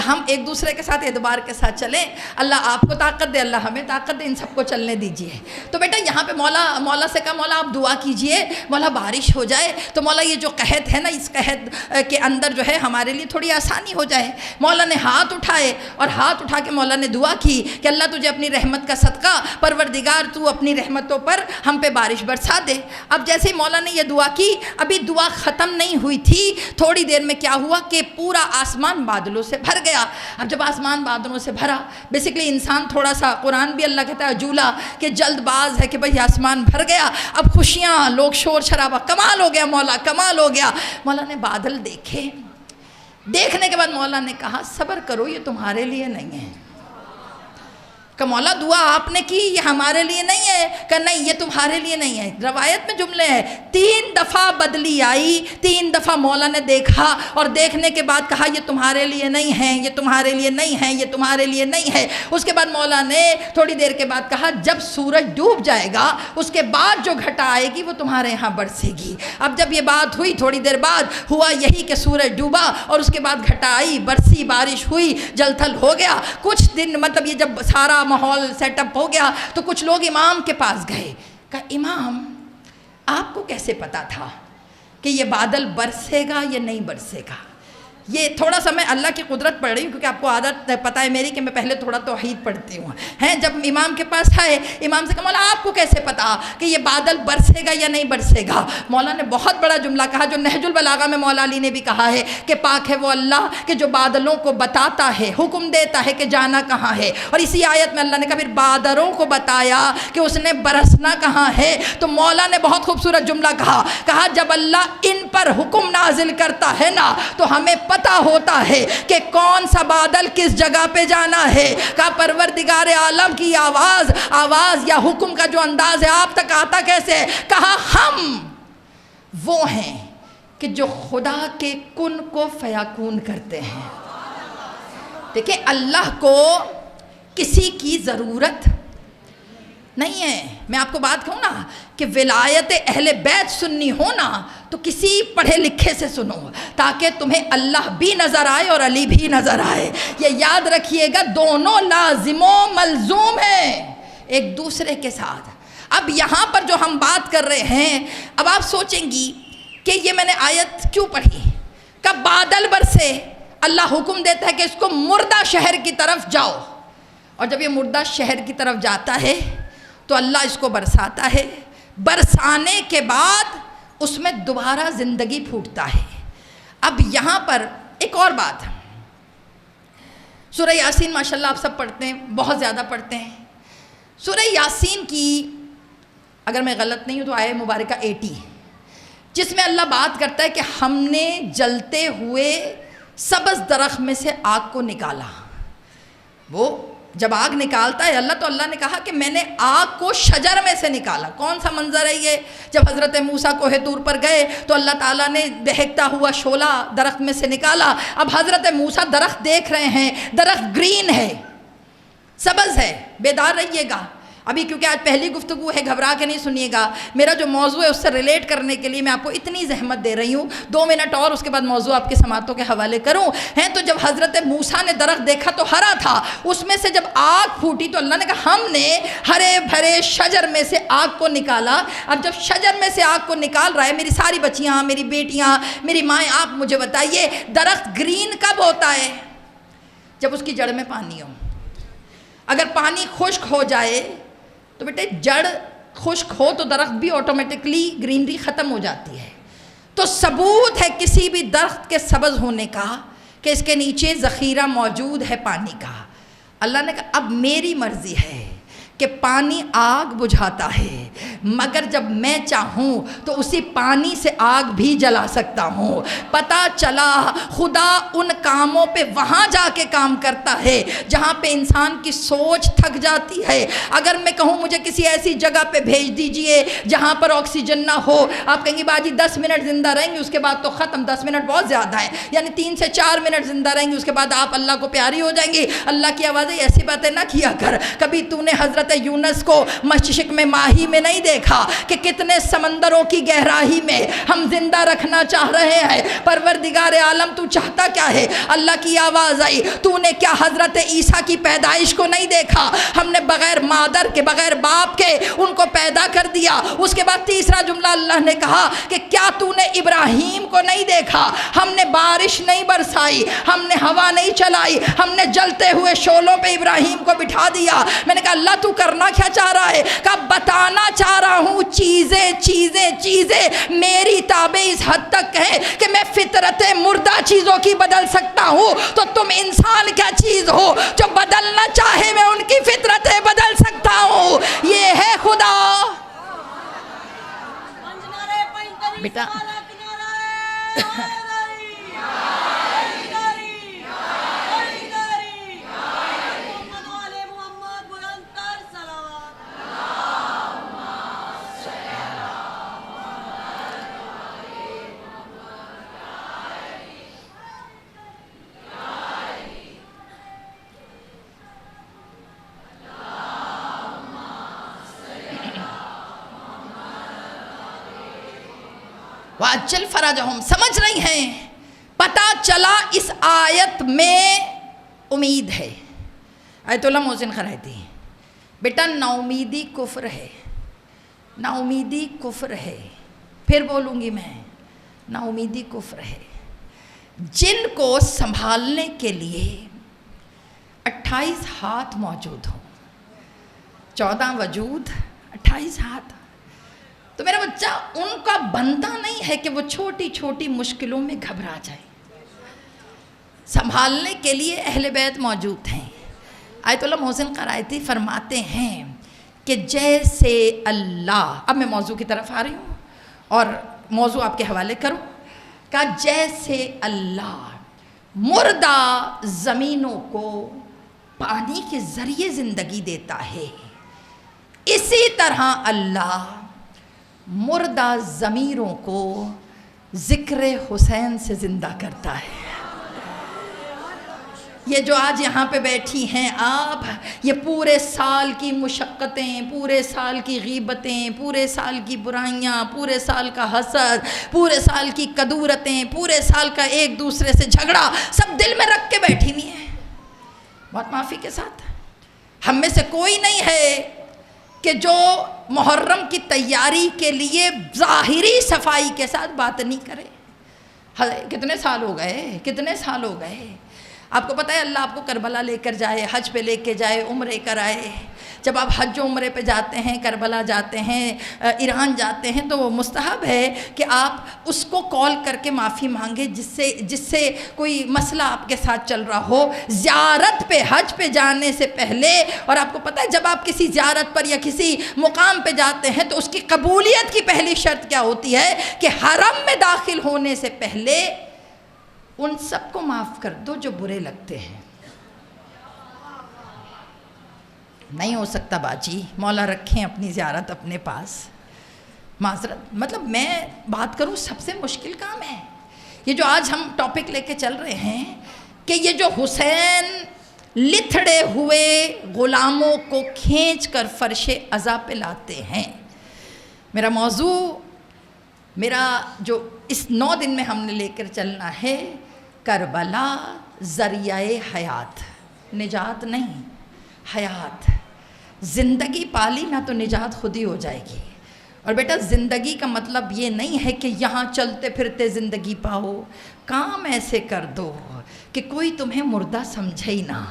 ہم ایک دوسرے کے ساتھ اعتبار کے ساتھ چلیں، اللہ آپ کو طاقت دے، اللہ ہمیں طاقت دے، ان سب کو چلنے دیجئے۔ تو بیٹا یہاں پہ مولا سے کہا مولا آپ دعا کیجئے، مولا بارش ہو جائے، تو مولا یہ جو قحط ہے نا اس قحط کے اندر جو ہے ہمارے لیے تھوڑی آسانی ہو جائے۔ مولا نے ہاتھ اٹھائے اور ہاتھ اٹھا کے مولا نے دعا کی کہ اللہ تجھے اپنی رحمت کا صدقہ، پروردگار تو اپنی رحمتوں پر ہم پہ بارش برسا دے۔ اب جیسے ہی مولا نے یہ دعا کی، ابھی دعا ختم نہیں ہوئی تھی، تھوڑی دیر میں کیا ہوا کہ پورا آسمان بادلوں سے بھر گیا۔ اب جب آسمان بادلوں سے بھرا، بیسیکلی انسان تھوڑا سا، قرآن بھی اللہ کہتا ہے عجولا، کہ جلد باز ہے کہ بھئی آسمان بھر گیا، اب خوشیاں، لوگ شور شرابہ، کمال ہو گیا مولا، کمال ہو گیا۔ مولا نے بادل دیکھے، دیکھنے کے بعد مولا نے کہا صبر کرو، یہ تمہارے لیے نہیں ہے۔ کہ مولا دعا آپ نے کی، یہ ہمارے لیے نہیں ہے، کہ نہیں یہ تمہارے لیے نہیں ہے۔ روایت میں جملے ہیں 3 دفعہ بدلی آئی، 3 دفعہ مولا نے دیکھا اور دیکھنے کے بعد کہا یہ تمہارے لیے نہیں ہے، یہ تمہارے لیے نہیں ہے، یہ تمہارے لیے نہیں ہے۔ اس کے بعد مولا نے تھوڑی دیر کے بعد کہا جب سورج ڈوب جائے گا اس کے بعد جو گھٹا آئے گی وہ تمہارے یہاں برسے گی۔ اب جب یہ بات ہوئی، تھوڑی دیر بعد ہوا یہی کہ سورج ڈوبا اور اس کے بعد گھٹا آئی، برسی، بارش ہوئی، جل تھل ہو گیا۔ کچھ دن مطلب یہ جب سارا ماحول سیٹ اپ ہو گیا تو کچھ لوگ امام کے پاس گئے، کہا امام آپ کو کیسے پتا تھا کہ یہ بادل برسے گا یا نہیں برسے گا؟ یہ تھوڑا سا میں اللہ کی قدرت پڑھ رہی ہوں کیونکہ آپ کو عادت پتہ ہے میری کہ میں پہلے تھوڑا توحید پڑھتی ہوں ہیں۔ جب امام کے پاس آئے، امام سے کہا مولا آپ کو کیسے پتا کہ یہ بادل برسے گا یا نہیں برسے گا؟ مولا نے بہت بڑا جملہ کہا جو نہج البلاغہ میں مولا علی نے بھی کہا ہے کہ پاک ہے وہ اللہ کہ جو بادلوں کو بتاتا ہے، حکم دیتا ہے کہ جانا کہاں ہے۔ اور اسی آیت میں اللہ نے کہا پھر بادلوں کو بتایا کہ اس نے برسنا کہاں ہے۔ تو مولا نے بہت خوبصورت جملہ کہا جب اللہ ان پر حکم نازل کرتا ہے نا تو ہمیں پتہ ہوتا ہے کہ کون سا بادل کس جگہ پہ جانا ہے۔ کہا پروردگار عالم کی آواز یا حکم کا جو انداز ہے آپ تک آتا کیسے ہے؟ کہا ہم وہ ہیں کہ جو خدا کے کن کو فیاکون کرتے ہیں۔ دیکھیں اللہ کو کسی کی ضرورت نہیں ہے۔ میں آپ کو بات کہوں نا کہ ولایت اہل بیت سننی ہو نا تو کسی پڑھے لکھے سے سنو تاکہ تمہیں اللہ بھی نظر آئے اور علی بھی نظر آئے۔ یہ یاد رکھیے گا دونوں لازم و ملزوم ہیں ایک دوسرے کے ساتھ۔ اب یہاں پر جو ہم بات کر رہے ہیں، اب آپ سوچیں گی کہ یہ میں نے آیت کیوں پڑھی؟ کہ بادل برسے، اللہ حکم دیتا ہے کہ اس کو مردہ شہر کی طرف جاؤ، اور جب یہ مردہ شہر کی طرف جاتا ہے تو اللہ اس کو برساتا ہے۔ برسانے کے بعد اس میں دوبارہ زندگی پھوٹتا ہے۔ اب یہاں پر ایک اور بات، سورہ یاسین ماشاءاللہ آپ سب پڑھتے ہیں، بہت زیادہ پڑھتے ہیں۔ سورہ یاسین کی اگر میں غلط نہیں ہوں تو آیہ مبارکہ 80، جس میں اللہ بات کرتا ہے کہ ہم نے جلتے ہوئے سبز درخت میں سے آگ کو نکالا۔ وہ جب آگ نکالتا ہے اللہ، تو اللہ نے کہا کہ میں نے آگ کو شجر میں سے نکالا۔ کون سا منظر ہے یہ؟ جب حضرت موسیٰ کوہ طور پر گئے تو اللہ تعالیٰ نے دہکتا ہوا شعلہ درخت میں سے نکالا۔ اب حضرت موسیٰ درخت دیکھ رہے ہیں، درخت گرین ہے، سبز ہے، بیدار رہیے گا۔ ابھی کیونکہ آج پہلی گفتگو ہے، گھبرا کے نہیں سنیے گا، میرا جو موضوع ہے اس سے ریلیٹ کرنے کے لیے میں آپ کو اتنی زحمت دے رہی ہوں. 2 منٹ اور اس کے بعد موضوع آپ کے سماعتوں کے حوالے کروں. تو جب حضرت موسیٰ نے درخت دیکھا تو ہرا تھا، اس میں سے جب آگ پھوٹی تو اللہ نے کہا ہم نے ہرے بھرے شجر میں سے آگ کو نکالا. اب جب شجر میں سے آگ کو نکال رہا ہے، میری ساری بچیاں، میری بیٹیاں، میری مائیں، آپ مجھے بتائیے درخت گرین کب ہوتا ہے؟ جب اس کی جڑ میں پانی ہو. اگر پانی خشک ہو جائے تو بیٹے جڑ خشک ہو تو درخت بھی آٹومیٹکلی گرینری ختم ہو جاتی ہے. تو ثبوت ہے کسی بھی درخت کے سبز ہونے کا کہ اس کے نیچے ذخیرہ موجود ہے پانی کا. اللہ نے کہا اب میری مرضی ہے کہ پانی آگ بجھاتا ہے، مگر جب میں چاہوں تو اسی پانی سے آگ بھی جلا سکتا ہوں. پتہ چلا خدا ان کاموں پہ وہاں جا کے کام کرتا ہے جہاں پہ انسان کی سوچ تھک جاتی ہے. اگر میں کہوں مجھے کسی ایسی جگہ پہ بھیج دیجئے جہاں پر آکسیجن نہ ہو، آپ کہیں گے باجی 10 منٹ زندہ رہیں گے، اس کے بعد تو ختم. 10 منٹ بہت زیادہ ہے، یعنی 3 سے 4 منٹ زندہ رہیں گے، اس کے بعد آپ اللہ کو پیاری ہو جائیں گی. اللہ کی آوازیں ایسی باتیں نہ کیا کر. کبھی تو نے حضرت یونس کو مشرق میں ماہی میں نہیں دیکھا کہ کتنے سمندروں کی گہرائی میں ہم زندہ رکھنا چاہ رہے ہیں. پروردگار عالم تو چاہتا کیا ہے؟ اللہ کی آواز آئی، تو نے کیا حضرت عیسیٰ کی پیدائش کو نہیں دیکھا؟ ہم نے بغیر مادر کے، بغیر باپ کے ان کو پیدا کر دیا. اس کے بعد تیسرا جملہ اللہ نے کہا کہ کیا تو نے ابراہیم کو نہیں دیکھا؟ ہم نے بارش نہیں برسائی، ہم نے ہوا نہیں چلائی، ہم نے جلتے ہوئے شعلوں پہ ابراہیم کو بٹھا دیا. میں نے کہا اللہ تو کرنا کیا چاہ رہا ہے؟ کہا بتانا چاہ رہا ہوں چیزیں میری تابع اس حد تک ہیں کہ میں فطرت مردہ چیزوں کی بدل سکتا ہوں. تو تم انسان کیا چیز ہو جو بدلنا چاہے میں ان کی فطرتیں بدل سکتا ہوں. یہ ہے خدا. بیٹا وَأَجِّلْ فَرَجَهُمْ سمجھ رہی ہیں؟ پتہ چلا اس آیت میں امید ہے. آیت اللہ محسن خرائطی، بیٹا نا امیدی کفر ہے، نا امیدی کفر ہے. پھر بولوں گی میں، نا امیدی کفر ہے. جن کو سنبھالنے کے لیے 28 ہاتھ موجود ہوں، 14 وجود 28 ہاتھ، تو میرا بچہ ان کا بنتا نہیں ہے کہ وہ چھوٹی چھوٹی مشکلوں میں گھبرا جائے. سنبھالنے کے لیے اہل بیت موجود ہیں. آیت اللہ محسن قرائطی فرماتے ہیں کہ جیسے اللہ، اب میں موضوع کی طرف آ رہی ہوں اور موضوع آپ کے حوالے کروں، کہ جیسے اللہ مردہ زمینوں کو پانی کے ذریعے زندگی دیتا ہے، اسی طرح اللہ مردہ ضمیروں کو ذکر حسین سے زندہ کرتا ہے. یہ جو آج یہاں پہ بیٹھی ہیں آپ، یہ پورے سال کی مشقتیں، پورے سال کی غیبتیں، پورے سال کی برائیاں، پورے سال کا حسد، پورے سال کی کدورتیں، پورے سال کا ایک دوسرے سے جھگڑا سب دل میں رکھ کے بیٹھی ہوئی ہیں. بہت معافی کے ساتھ ہم میں سے کوئی نہیں ہے کہ جو محرم کی تیاری کے لیے ظاہری صفائی کے ساتھ بات نہیں کرے. کتنے سال ہو گئے. آپ کو پتہ ہے اللہ آپ کو کربلا لے کر جائے، حج پہ لے کے جائے، عمرے کرائے. جب آپ حج و عمرے پہ جاتے ہیں، کربلا جاتے ہیں، ایران جاتے ہیں، تو وہ مستحب ہے کہ آپ اس کو کال کر کے معافی مانگے جس سے کوئی مسئلہ آپ کے ساتھ چل رہا ہو. زیارت پہ، حج پہ جانے سے پہلے، اور آپ کو پتہ ہے جب آپ کسی زیارت پر یا کسی مقام پہ جاتے ہیں تو اس کی قبولیت کی پہلی شرط کیا ہوتی ہے کہ حرم میں داخل ہونے سے پہلے ان سب کو معاف کر دو جو برے لگتے ہیں. نہیں ہو سکتا باجی، مولا رکھیں اپنی زیارت اپنے پاس. معذرت، مطلب میں بات کروں سب سے مشکل کام ہے یہ جو آج ہم ٹاپک لے کے چل رہے ہیں کہ یہ جو حسین لتھڑے ہوئے غلاموں کو کھینچ کر فرش عزا پہ لاتے ہیں۔ میرا موضوع، میرا جو اس 9 دن میں ہم نے لے کر چلنا ہے، کربلا ذریعہ حیات، نجات نہیں، حیات۔ زندگی پالی نہ تو نجات خود ہی ہو جائے گی۔ اور بیٹا زندگی کا مطلب یہ نہیں ہے کہ یہاں چلتے پھرتے زندگی پاؤ، کام ایسے کر دو کہ کوئی تمہیں مردہ سمجھے ہی نہ،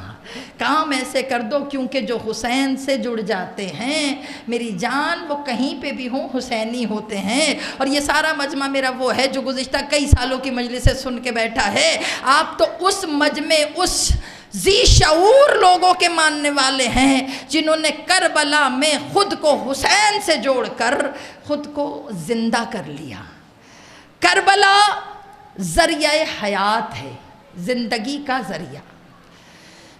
کام ایسے کر دو کیونکہ جو حسین سے جڑ جاتے ہیں میری جان وہ کہیں پہ بھی ہوں حسینی ہوتے ہیں۔ اور یہ سارا مجمع میرا وہ ہے جو گزشتہ کئی سالوں کی مجلس سے سن کے بیٹھا ہے۔ آپ تو اس مجمع، اس ذی شعور لوگوں کے ماننے والے ہیں جنہوں نے کربلا میں خود کو حسین سے جوڑ کر خود کو زندہ کر لیا۔ کربلا ذریعہ حیات ہے، زندگی کا ذریعہ۔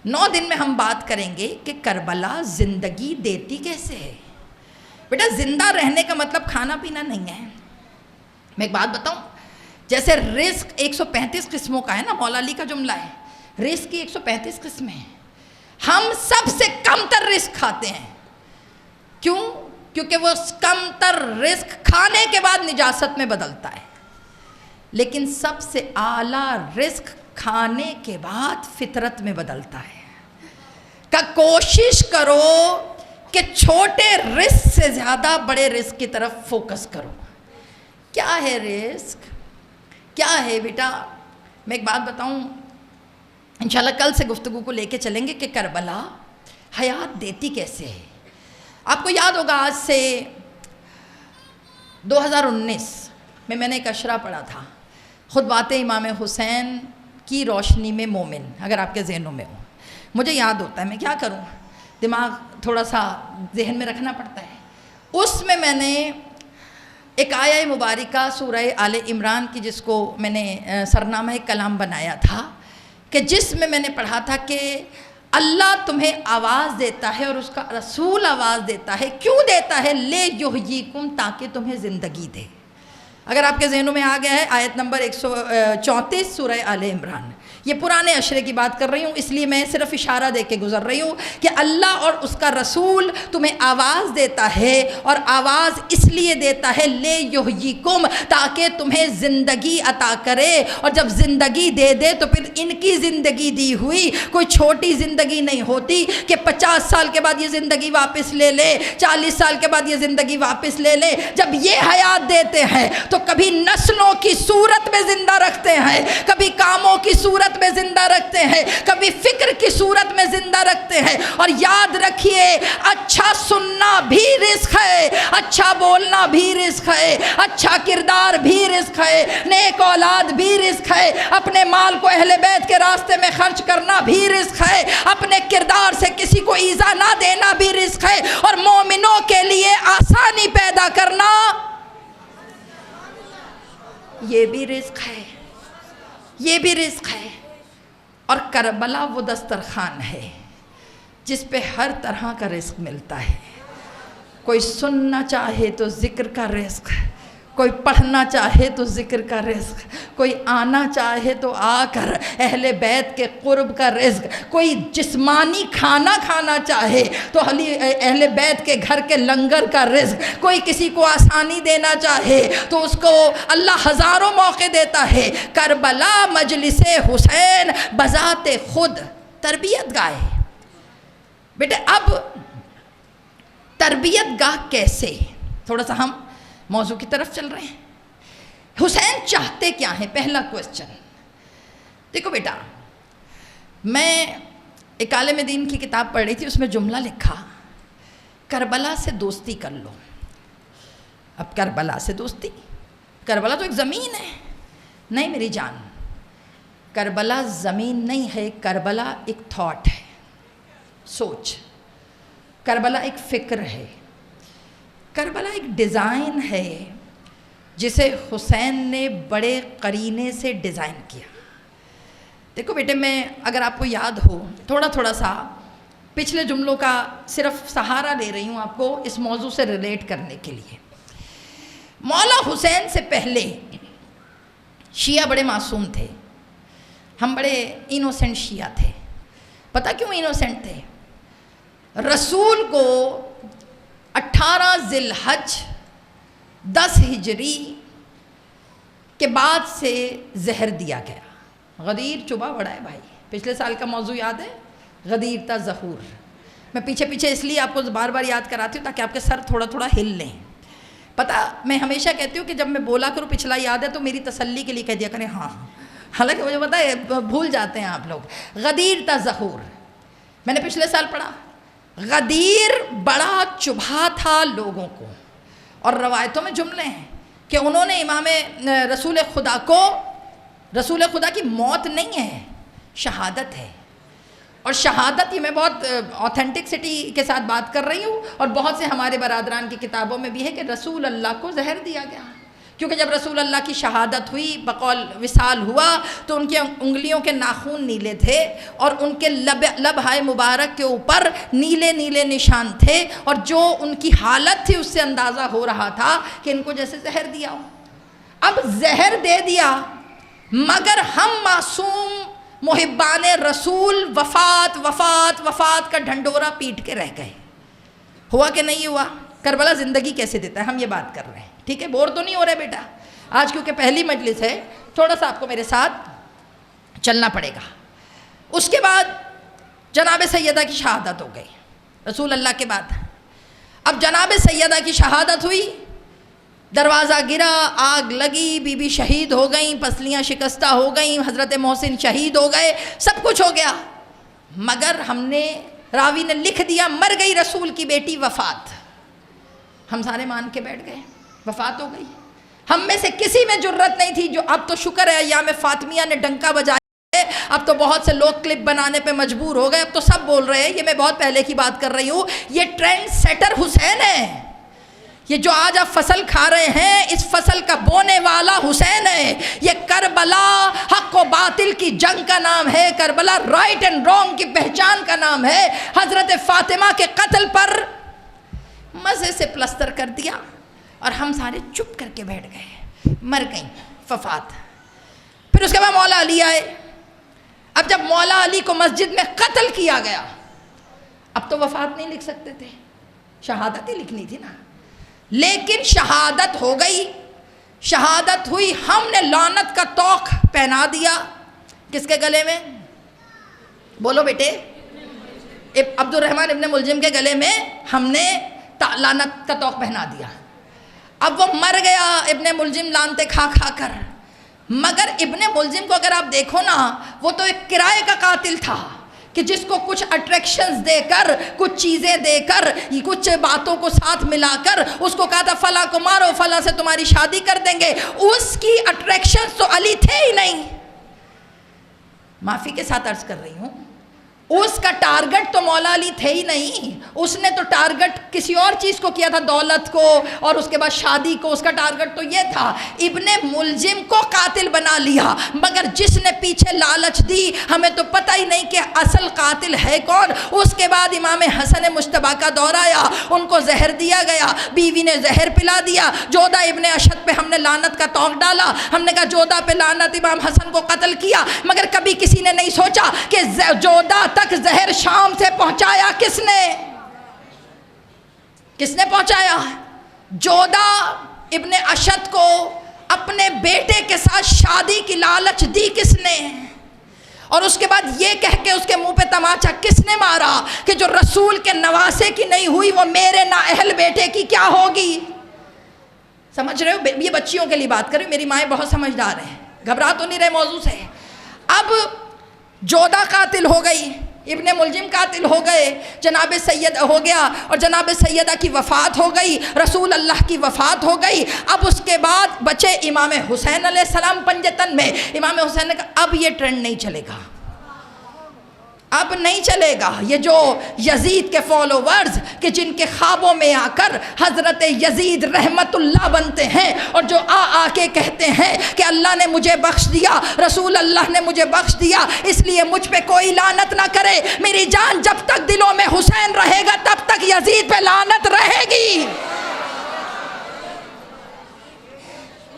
9 دن میں ہم بات کریں گے کہ کربلا زندگی دیتی کیسے ہے۔ بیٹا زندہ رہنے کا مطلب کھانا پینا نہیں ہے۔ میں ایک بات بتاؤں، جیسے رزق 135 قسموں کا ہے نا، مولا علی کا جملہ ہے، رزق کی 135 قسمیں ہیں، ہم سب سے کم تر رزق کھاتے ہیں۔ کیوں؟ کیونکہ وہ کم تر رزق کھانے کے بعد نجاست میں بدلتا ہے، لیکن سب سے اعلیٰ رزق کھانے کے بعد فطرت میں بدلتا ہے۔ کہ کوشش کرو کہ چھوٹے رزق سے زیادہ بڑے رزق کی طرف فوکس کرو۔ کیا ہے رزق؟ کیا ہے بیٹا؟ میں ایک بات بتاؤں، انشاءاللہ کل سے گفتگو کو لے کے چلیں گے کہ کربلا حیات دیتی کیسے ہے۔ آپ کو یاد ہوگا آج سے 2019 میں نے ایک اشرا پڑھا تھا، خطبات امام حسین کی روشنی میں مومن، اگر آپ کے ذہنوں میں ہو۔ مجھے یاد ہوتا ہے، میں کیا کروں، دماغ تھوڑا سا ذہن میں رکھنا پڑتا ہے۔ اس میں نے ایک آیہ مبارکہ سورہ آل عمران کی، جس کو میں نے سرنامہ کلام بنایا تھا، کہ جس میں نے پڑھا تھا کہ اللہ تمہیں آواز دیتا ہے اور اس کا رسول آواز دیتا ہے۔ کیوں دیتا ہے؟ لے یحییکم، تاکہ تمہیں زندگی دے۔ اگر آپ کے ذہنوں میں آ گیا ہے، آیت نمبر 134 سورہ آل عمران۔ یہ پرانے اشرے کی بات کر رہی ہوں، اس لیے میں صرف اشارہ دے کے گزر رہی ہوں کہ اللہ اور اس کا رسول تمہیں آواز دیتا ہے، اور آواز اس لیے دیتا ہے لے یحییکم، تاکہ تمہیں زندگی عطا کرے۔ اور جب زندگی دے دے تو پھر ان کی زندگی دی ہوئی کوئی چھوٹی زندگی نہیں ہوتی کہ 50 سال کے بعد یہ زندگی واپس لے لے، 40 سال کے بعد یہ زندگی واپس لے لے۔ جب یہ حیات دیتے ہیں تو کبھی نسلوں کی صورت میں زندہ رکھتے ہیں، کبھی کاموں کی صورت میں زندہ رکھتے ہیں، کبھی فکر کی صورت میں زندہ رکھتے ہیں۔ اور یاد رکھیے، اچھا سننا بھی رزق ہے، اچھا بولنا بھی رزق ہے، اچھا کردار بھی رزق ہے، نیک اولاد بھی رزق ہے، اپنے مال کو اہل بیت کے راستے میں خرچ کرنا بھی رزق ہے، اپنے کردار سے کسی کو ایذا نہ دینا بھی رزق ہے، اور مومنوں کے لیے آسانی پیدا کرنا یہ بھی رزق ہے، یہ بھی رزق ہے۔ اور کربلا وہ دسترخوان ہے جس پہ ہر طرح کا رزق ملتا ہے۔ کوئی سننا چاہے تو ذکر کا رزق، کوئی پڑھنا چاہے تو ذکر کا رزق، کوئی آنا چاہے تو آ کر اہل بیت کے قرب کا رزق، کوئی جسمانی کھانا کھانا چاہے تو اہل بیت کے گھر کے لنگر کا رزق، کوئی کسی کو آسانی دینا چاہے تو اس کو اللہ ہزاروں موقع دیتا ہے۔ کربلا مجلس حسین بذات خود تربیت گاہ ہے۔ بیٹے اب تربیت گاہ کیسے، تھوڑا سا ہم موضوع کی طرف چل رہے ہیں۔ حسین چاہتے کیا ہیں؟ پہلا کوسچن دیکھو بیٹا، میں ایک عالم دین کی کتاب پڑھ رہی تھی، اس میں جملہ لکھا، کربلا سے دوستی کر لو۔ اب کربلا سے دوستی، کربلا تو ایک زمین ہے۔ نہیں میری جان، کربلا زمین نہیں ہے، کربلا ایک تھاٹ ہے، سوچ۔ کربلا ایک فکر ہے، کربلا ایک ڈیزائن ہے جسے حسین نے بڑے قرینے سے ڈیزائن کیا۔ دیکھو بیٹے، میں اگر آپ کو یاد ہو، تھوڑا سا پچھلے جملوں کا صرف سہارا لے رہی ہوں آپ کو اس موضوع سے ریلیٹ کرنے کے لیے۔ مولا حسین سے پہلے شیعہ بڑے معصوم تھے، ہم بڑے انوسنٹ شیعہ تھے، پتہ کیوں انوسینٹ تھے؟ رسول کو 18 ذی الحج 10 ہجری کے بعد سے زہر دیا گیا۔ غدیر چبا بڑا ہے بھائی، پچھلے سال کا موضوع یاد ہے؟ غدیر تا ظہور۔ میں پیچھے پیچھے اس لیے آپ کو بار بار یاد کراتی ہوں تاکہ آپ کے سر تھوڑا تھوڑا ہل لیں۔ پتہ میں ہمیشہ کہتی ہوں کہ جب میں بولا کروں پچھلا یاد ہے تو میری تسلی کے لیے کہہ دیا کریں ہاں، حالانکہ مجھے پتہ ہے بھول جاتے ہیں آپ لوگ۔ غدیر تا ظہور میں نے پچھلے سال پڑھا۔ غدیر بڑا چبھا تھا لوگوں کو، اور روایتوں میں جملے ہیں کہ انہوں نے امام رسول خدا کی موت نہیں ہے، شہادت ہے۔ اور شہادت یہ میں بہت آتھینٹکسٹی کے ساتھ بات کر رہی ہوں، اور بہت سے ہمارے برادران کی کتابوں میں بھی ہے کہ رسول اللہ کو زہر دیا گیا، کیونکہ جب رسول اللہ کی شہادت ہوئی، بقول وصال ہوا، تو ان کے انگلیوں کے ناخن نیلے تھے اور ان کے لبہائے مبارک کے اوپر نیلے نیلے نشان تھے، اور جو ان کی حالت تھی اس سے اندازہ ہو رہا تھا کہ ان کو جیسے زہر دیا ہو۔ اب زہر دے دیا، مگر ہم معصوم محبان رسول وفات وفات وفات کا ڈھنڈورا پیٹ کے رہ گئے۔ ہوا کہ نہیں ہوا؟ کربلا زندگی کیسے دیتا ہے، ہم یہ بات کر رہے ہیں، ٹھیک ہے؟ بور تو نہیں ہو رہے بیٹا؟ آج کیونکہ پہلی مجلس ہے تھوڑا سا آپ کو میرے ساتھ چلنا پڑے گا۔ اس کے بعد جناب سیدہ کی شہادت ہو گئی رسول اللہ کے بعد۔ اب جناب سیدہ کی شہادت ہوئی، دروازہ گرا، آگ لگی، بی بی شہید ہو گئیں، پسلیاں شکستہ ہو گئیں، حضرت محسن شہید ہو گئے، سب کچھ ہو گیا، مگر راوی نے لکھ دیا مر گئی رسول کی بیٹی، وفات۔ ہم سارے مان کے بیٹھ گئے، وفات ہو گئی۔ ہم میں سے کسی میں جرت نہیں تھی، جو اب تو شکر ہے ایام فاطمیہ نے ڈنکا بجایا، اب تو بہت سے لوگ کلپ بنانے پہ مجبور ہو گئے، اب تو سب بول رہے ہیں، یہ میں بہت پہلے کی بات کر رہی ہوں، یہ ٹرینڈ سیٹر حسین ہے، یہ جو آج آپ فصل کھا رہے ہیں اس فصل کا بونے والا حسین ہے۔ یہ کربلا حق و باطل کی جنگ کا نام ہے، کربلا رائٹ اینڈ رانگ کی پہچان کا نام ہے۔ حضرت فاطمہ کے قتل پر مزے سے پلستر کر دیا اور ہم سارے چپ کر کے بیٹھ گئے، مر گئیں، وفات۔ پھر اس کے بعد مولا علی آئے۔ اب جب مولا علی کو مسجد میں قتل کیا گیا، اب تو وفات نہیں لکھ سکتے تھے، شہادت ہی لکھنی تھی نا، لیکن شہادت ہو گئی، شہادت ہوئی، ہم نے لعنت کا توق پہنا دیا کس کے گلے میں؟ بولو بیٹے، عبد الرحمن ابن ملجم کے گلے میں ہم نے لعنت کا توق پہنا دیا۔ اب وہ مر گیا ابن ملجم لعنتیں کھا کھا کر، مگر ابن ملجم کو اگر آپ دیکھو نا، وہ تو ایک کرائے کا قاتل تھا کہ جس کو کچھ اٹریکشنز دے کر، کچھ چیزیں دے کر، کچھ باتوں کو ساتھ ملا کر اس کو کہا تھا فلاں کو مارو، فلاں سے تمہاری شادی کر دیں گے۔ اس کی اٹریکشنز تو علی تھے ہی نہیں۔ معافی کے ساتھ عرض کر رہی ہوں، اس کا ٹارگٹ تو مولا علی تھے ہی نہیں، اس نے تو ٹارگٹ کسی اور چیز کو کیا تھا، دولت کو اور اس کے بعد شادی کو۔ اس کا ٹارگٹ تو یہ تھا، ابن ملجم کو قاتل بنا لیا، مگر جس نے پیچھے لالچ دی ہمیں تو پتہ ہی نہیں کہ اصل قاتل ہے کون۔ اس کے بعد امام حسن مجتبیٰ کا دور آیا، ان کو زہر دیا گیا، بیوی نے زہر پلا دیا، جودہ ابن اشد پہ ہم نے لعنت کا توق ڈالا، ہم نے کہا جودہ پہ لعنت، امام حسن کو قتل کیا، مگر کبھی کسی نے نہیں سوچا کہ جودہ تک زہر شام سے پہنچایا کس نے پہنچایا؟ جودہ ابن اشد کو اپنے بیٹے کے ساتھ شادی کی لالچ دی کس نے؟ اور اس کے بعد یہ کہہ کے اس کے منہ پہ تماچا کس نے مارا کہ جو رسول کے نواسے کی نہیں ہوئی وہ میرے نااہل بیٹے کی کیا ہوگی؟ سمجھ رہے ہو؟ یہ بچیوں کے لیے بات کر رہی ہوں، میری مائیں بہت سمجھدار ہیں، گھبرا تو نہیں رہے موضوع سے۔ اب جودہ قاتل ہو گئی، ابن ملجم قاتل ہو گئے، جناب سید ہو گیا، اور جناب سیدہ کی وفات ہو گئی، رسول اللہ کی وفات ہو گئی۔ اب اس کے بعد بچے امام حسین علیہ السلام پنجتن میں۔ امام حسین نے کہا اب یہ ٹرینڈ نہیں چلے گا، اب نہیں چلے گا۔ یہ جو یزید کے فالوورز کہ جن کے خوابوں میں آ کر حضرت یزید رحمت اللہ بنتے ہیں، اور جو آ کے کہتے ہیں کہ اللہ نے مجھے بخش دیا، رسول اللہ نے مجھے بخش دیا، اس لیے مجھ پہ کوئی لعنت نہ کرے۔ میری جان، جب تک دلوں میں حسین رہے گا تب تک یزید پہ لعنت رہے گی۔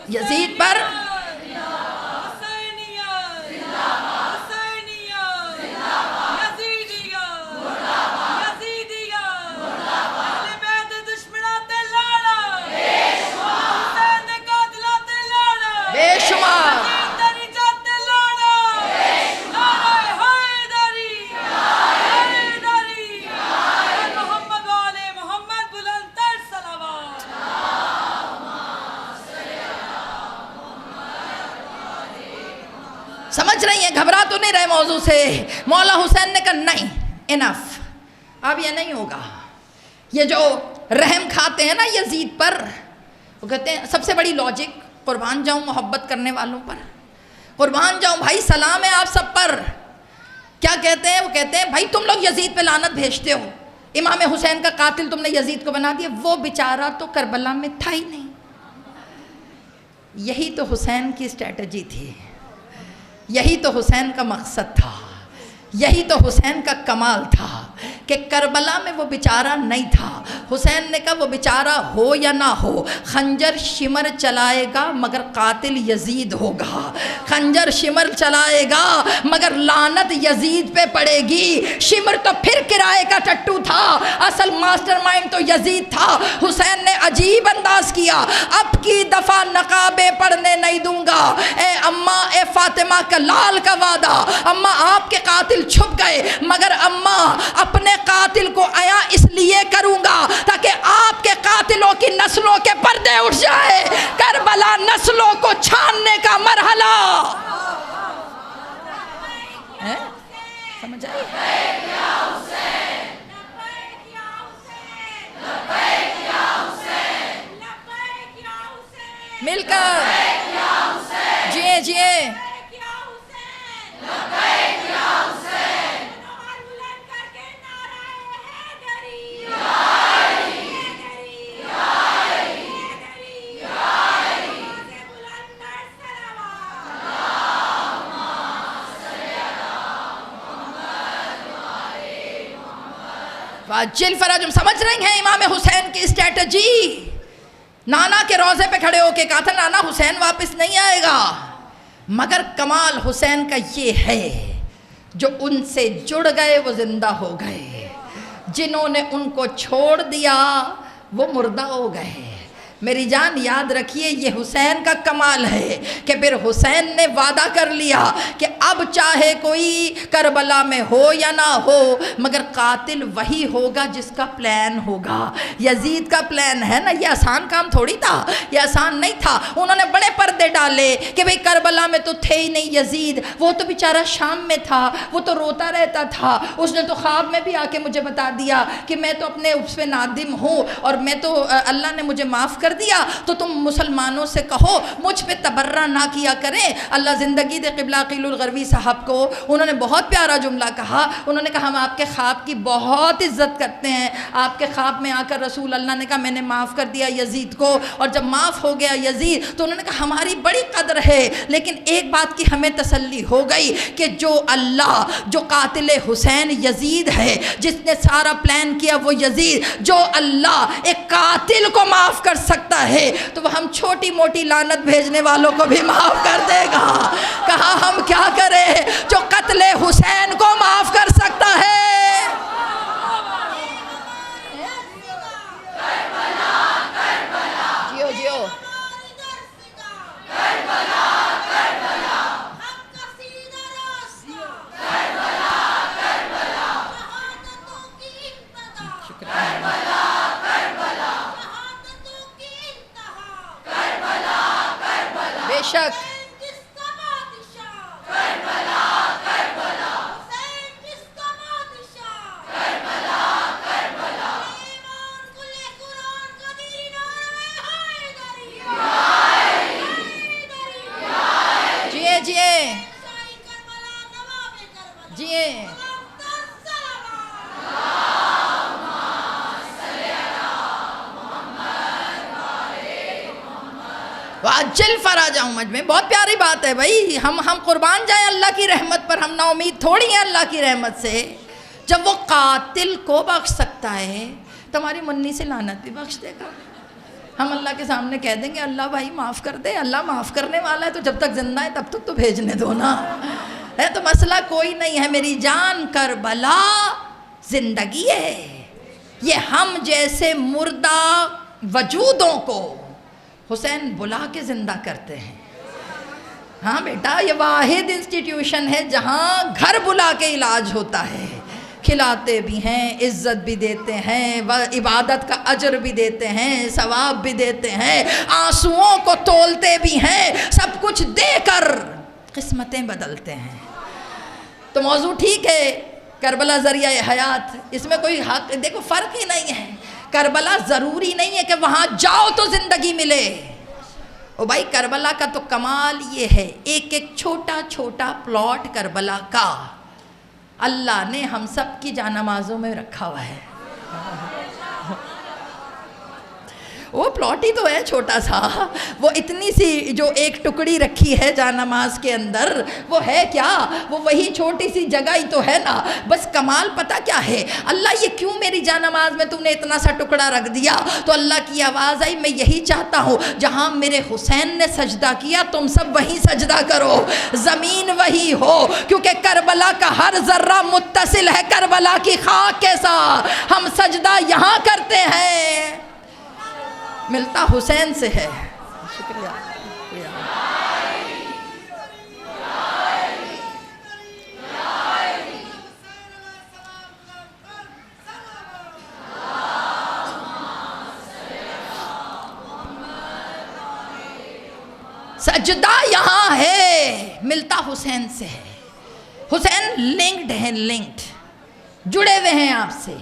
یزید پر سمجھ رہی ہیں؟ گھبرا تو نہیں رہے موضوع سے؟ مولا حسین نے کہا نہیں، انف، اب یہ نہیں ہوگا۔ یہ جو رحم کھاتے ہیں نا یزید پر، وہ کہتے ہیں سب سے بڑی لاجک، قربان جاؤں محبت کرنے والوں پر، قربان جاؤں بھائی سلام ہے آپ سب پر۔ کیا کہتے ہیں؟ وہ کہتے ہیں بھائی تم لوگ یزید پہ لعنت بھیجتے ہو، امام حسین کا قاتل تم نے یزید کو بنا دیا، وہ بیچارہ تو کربلا میں تھا ہی نہیں۔ یہی تو حسین کی اسٹریٹجی تھی، یہی تو حسین کا مقصد تھا، یہی تو حسین کا کمال تھا کہ کربلا میں وہ بیچارہ نہیں تھا۔ حسین نے کہا وہ بیچارہ ہو یا نہ ہو، خنجر شمر چلائے گا مگر قاتل یزید ہوگا، خنجر شمر چلائے گا مگر لعنت یزید پہ پڑے گی۔ شمر تو پھر کرائے کا ٹٹو تھا، اصل ماسٹر مائنڈ تو یزید تھا۔ حسین نے عجیب انداز کیا، اب کی دفعہ نقابیں پڑھنے نہیں دوں گا، اے اماں اے فاطمہ کا لال کا وعدہ، اماں آپ کے قاتل چھپ گئے مگر اماں اپنے قاتل کو عیاں اس لیے کروں گا تاکہ آپ کے قاتلوں کی نسلوں کے پردے اٹھ جائے، کربلا نسلوں کو چھاننے کا مرحلہ۔ سمجھ آئی؟ مل کر جیے جیے جل فرج۔ سمجھ رہی ہیں امام حسین کی اسٹریٹجی؟ نانا کے روضے پہ کھڑے ہو کے کہا تھا نانا حسین واپس نہیں آئے گا، مگر کمال حسین کا یہ ہے جو ان سے جڑ گئے وہ زندہ ہو گئے، جنہوں نے ان کو چھوڑ دیا وہ مردہ ہو گئے۔ میری جان یاد رکھیے یہ حسین کا کمال ہے کہ پھر حسین نے وعدہ کر لیا کہ اب چاہے کوئی کربلا میں ہو یا نہ ہو مگر قاتل وہی ہوگا جس کا پلان ہوگا۔ یزید کا پلان ہے نا، یہ آسان کام تھوڑی تھا، یہ آسان نہیں تھا۔ انہوں نے بڑے پردے ڈالے کہ بھئی کربلا میں تو تھے ہی نہیں یزید، وہ تو بیچارہ شام میں تھا، وہ تو روتا رہتا تھا، اس نے تو خواب میں بھی آ کے مجھے بتا دیا کہ میں تو اپنے اس پہ نادم ہوں اور میں تو اللہ نے مجھے معاف کر دیا، تو تم مسلمانوں سے کہو مجھ پہ تبرہ نہ کیا کریں۔ اللہ زندگی دے قبلہ قیل الغروی صاحب کو انہوں نے بہت پیارا جملہ کہا، انہوں نے کہا ہم آپ کے خواب کی بہت عزت کرتے ہیں، آپ کے خواب میں آ کر رسول اللہ نے کہا میں نے معاف کر دیا یزید کو، اور جب معاف ہو گیا یزید تو انہوں نے کہا ہماری بڑی قدر ہے، لیکن ایک بات کی ہمیں تسلی ہو گئی کہ جو اللہ، جو قاتل حسین یزید ہے، جس نے سارا پلان کیا وہ یزید، جو اللہ ایک قاتل کو معاف کر سکتا ہے تو وہ ہم چھوٹی موٹی لعنت بھیجنے والوں کو بھی معاف کر دے گا۔ کہا ہم کیا کریں جو قتل حسین کو معاف کر سکتا ہے۔ جیو جیو بے شک جیے جیے جیے وَعَجِّلْ فَرَجَ احمد میں بہت پیاری بات ہے بھائی، ہم قربان جائیں اللہ کی رحمت پر، ہم نا امید تھوڑی ہیں اللہ کی رحمت سے۔ جب وہ قاتل کو بخش سکتا ہے تو ہماری منی سے لعنت بھی بخش دے گا۔ ہم اللہ کے سامنے کہہ دیں گے اللہ بھائی معاف کر دے، اللہ معاف کرنے والا ہے، تو جب تک زندہ ہے تب تک تو بھیجنے دو نا، ہے تو مسئلہ کوئی نہیں ہے میری جان۔ کربلا زندگی ہے، یہ ہم جیسے مردہ وجودوں کو حسین بلا کے زندہ کرتے ہیں۔ ہاں بیٹا یہ واحد انسٹیٹیوشن ہے جہاں گھر بلا کے علاج ہوتا ہے، کھلاتے بھی ہیں، عزت بھی دیتے ہیں، عبادت کا اجر بھی دیتے ہیں، ثواب بھی دیتے ہیں، آنسوؤں کو تولتے بھی ہیں، سب کچھ دے کر قسمتیں بدلتے ہیں. تو موضوع ٹھیک ہے، کربلا ذریعہ حیات، اس میں کوئی حق دیکھو فرق ہی نہیں ہے. کربلا ضروری نہیں ہے کہ وہاں جاؤ تو زندگی ملے. او بھائی کربلا کا تو کمال یہ ہے، ایک ایک چھوٹا چھوٹا پلاٹ کربلا کا اللہ نے ہم سب کی جانمازوں میں رکھا ہوا ہے. وہ پلاٹ ہی تو ہے چھوٹا سا، وہ اتنی سی جو ایک ٹکڑی رکھی ہے جان نماز کے اندر، وہ ہے کیا؟ وہ وہی چھوٹی سی جگہ ہی تو ہے نا. بس کمال پتہ کیا ہے؟ اللہ یہ کیوں میری جان نماز میں تم نے اتنا سا ٹکڑا رکھ دیا؟ تو اللہ کی آواز آئی، میں یہی چاہتا ہوں جہاں میرے حسین نے سجدہ کیا تم سب وہیں سجدہ کرو، زمین وہی ہو، کیونکہ کربلا کا ہر ذرہ متصل ہے کربلا کی خاک کے ساتھ. ہم سجدہ یہاں کرتے ہیں، ملتا حسین سے ہے. شکریہ. سجدہ یہاں ہے، ملتا حسین سے ہے. حسین لنکڈ ہیں، لنکڈ جڑے ہوئے ہیں آپ سے.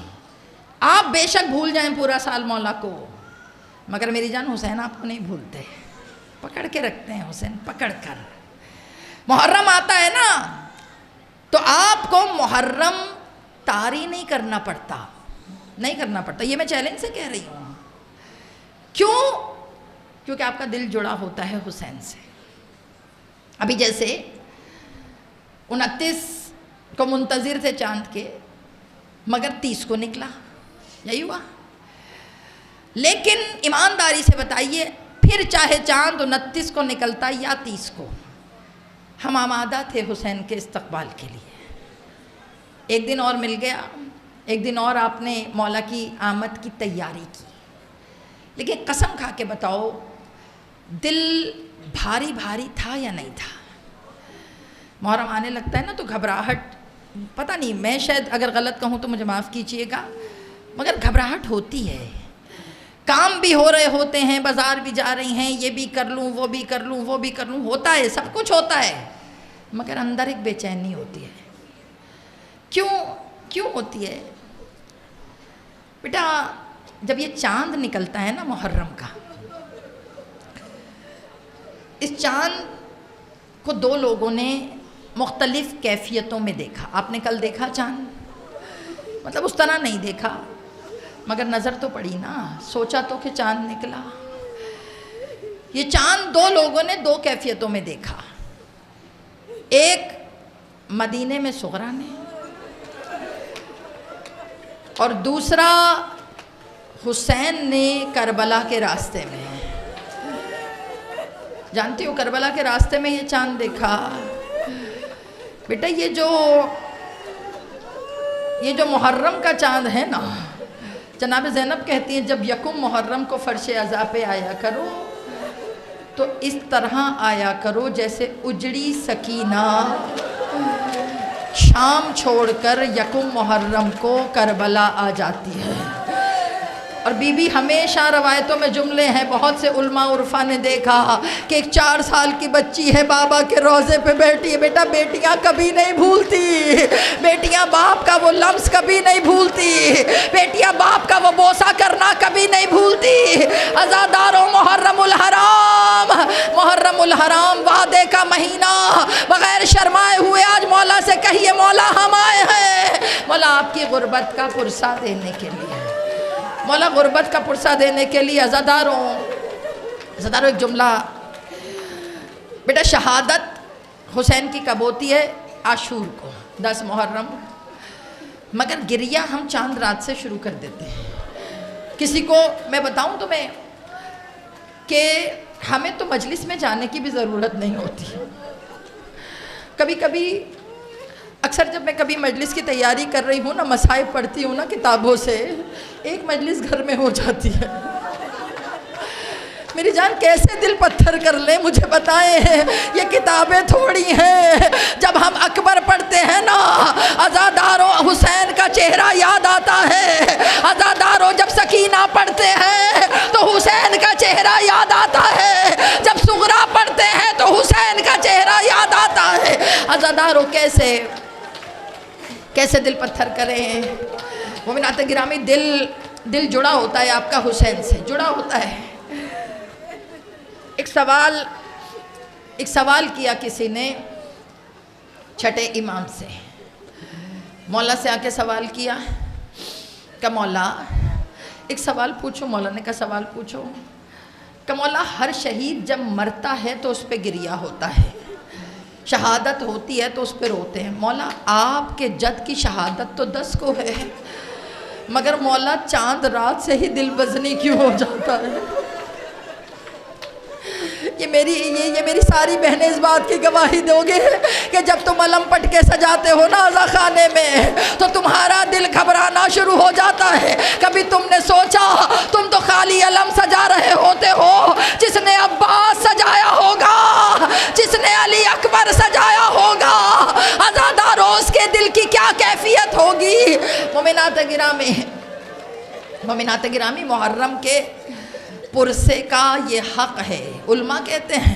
آپ بے شک بھول جائیں پورا سال مولا کو، مگر میری جان حسین آپ کو نہیں بھولتے، پکڑ کے رکھتے ہیں حسین، پکڑ کر. محرم آتا ہے نا تو آپ کو محرم طاری نہیں کرنا پڑتا، نہیں کرنا پڑتا. یہ میں چیلنج سے کہہ رہی ہوں. کیوں؟ کیونکہ آپ کا دل جڑا ہوتا ہے حسین سے. ابھی جیسے 29 کو منتظر تھے چاند کے، مگر 30 کو نکلا، یہی ہوا. لیکن ایمانداری سے بتائیے، پھر چاہے چاند 29 کو نکلتا یا 30 کو، ہم آمادہ تھے حسین کے استقبال کے لیے. ایک دن اور مل گیا، ایک دن اور آپ نے مولا کی آمد کی تیاری کی. لیکن قسم کھا کے بتاؤ، دل بھاری بھاری تھا یا نہیں تھا؟ محرم آنے لگتا ہے نا تو گھبراہٹ، پتہ نہیں، میں شاید اگر غلط کہوں تو مجھے معاف کیجیے گا، مگر گھبراہٹ ہوتی ہے. کام بھی ہو رہے ہوتے ہیں، بازار بھی جا رہی ہیں، یہ بھی کر لوں وہ بھی کر لوں وہ بھی کر لوں، ہوتا ہے، سب کچھ ہوتا ہے، مگر اندر ایک بے چینی ہوتی ہے. کیوں ہوتی ہے؟ بیٹا جب یہ چاند نکلتا ہے نا محرم کا، اس چاند کو دو لوگوں نے مختلف کیفیتوں میں دیکھا. آپ نے کل دیکھا چاند، مطلب اس طرح نہیں دیکھا، مگر نظر تو پڑی نا، سوچا تو کہ چاند نکلا. یہ چاند دو لوگوں نے دو کیفیتوں میں دیکھا. ایک مدینے میں صغرا نے، اور دوسرا حسین نے کربلا کے راستے میں. جانتی ہو کربلا کے راستے میں یہ چاند دیکھا. بیٹا یہ جو محرم کا چاند ہے نا، جناب زینب کہتی ہیں جب یکم محرم کو فرش عزا پہ آیا کرو تو اس طرح آیا کرو جیسے اجڑی سکینہ شام چھوڑ کر یکم محرم کو کربلا آ جاتی ہے. اور بی بی ہمیشہ روایتوں میں جملے ہیں، بہت سے علماء عرفا نے دیکھا کہ ایک 4 سال کی بچی ہے، بابا کے روضے پہ بیٹھی ہے. بیٹا بیٹیاں کبھی نہیں بھولتی، بیٹیاں باپ کا وہ لمس کبھی نہیں بھولتی، بیٹیاں باپ کا وہ بوسہ کرنا کبھی نہیں بھولتی. عزاداروں محرم الحرام، محرم الحرام وعدے کا مہینہ، بغیر شرمائے ہوئے آج مولا سے کہیے مولا ہم آئے ہیں، مولا آپ کی غربت کا پرسہ دینے کے لیے، مولا غربت کا پرسہ دینے کے لیے. عزاداروں ایک جملہ. بیٹا شہادت حسین کی کب ہوتی ہے؟ عاشور کو، 10 محرم. مگر گریہ ہم چاند رات سے شروع کر دیتے ہیں. کسی کو میں بتاؤں تمہیں کہ ہمیں تو مجلس میں جانے کی بھی ضرورت نہیں ہوتی. کبھی کبھی اکثر جب میں کبھی مجلس کی تیاری کر رہی ہوں نا، مصائب پڑھتی ہوں نا کتابوں سے، ایک مجلس گھر میں ہو جاتی ہے. میری جان کیسے دل پتھر کر لیں مجھے بتائیں، یہ کتابیں تھوڑی ہیں. جب ہم اکبر پڑھتے ہیں نا، عزاداروں حسین کا چہرہ یاد آتا ہے. عزاداروں جب سکینہ پڑھتے ہیں تو حسین کا چہرہ یاد آتا ہے. جب صغرا پڑھتے ہیں تو حسین کا چہرہ یاد آتا عزادارو کیسے دل پتھر کریں. مومنات گرامی، دل جڑا ہوتا ہے آپ کا حسین سے، جڑا ہوتا ہے. ایک سوال کیا کسی نے چھٹے امام سے، مولا سے آ کے سوال کیا کہ مولا ایک سوال پوچھو. مولا نے کہا سوال پوچھو. کہ مولا ہر شہید جب مرتا ہے تو اس پہ گریہ ہوتا ہے، شہادت ہوتی ہے تو اس پہ روتے ہیں. مولا آپ کے جد کی شہادت تو 10 کو ہے، مگر مولا چاند رات سے ہی دل بزنی کیوں ہو جاتا ہے؟ یہ میری ساری بہنیں اس بات کی گواہی دو گے کہ جب تم علم پٹ کے سجاتے ہو نا عزا خانے میں تو تمہارا دل گھبرانا شروع ہو جاتا ہے. کبھی تم نے سوچا تم تو خالی علم سجا رہے ہوتے ہو، جس نے عباس سجایا ہوگا، جس نے علی اکبر سجایا ہوگا، عزادارو اس کے دل کی کیا کیفیت ہوگی. مومنات گرامی، محرم کے پرسے کا یہ حق ہے. علماء کہتے ہیں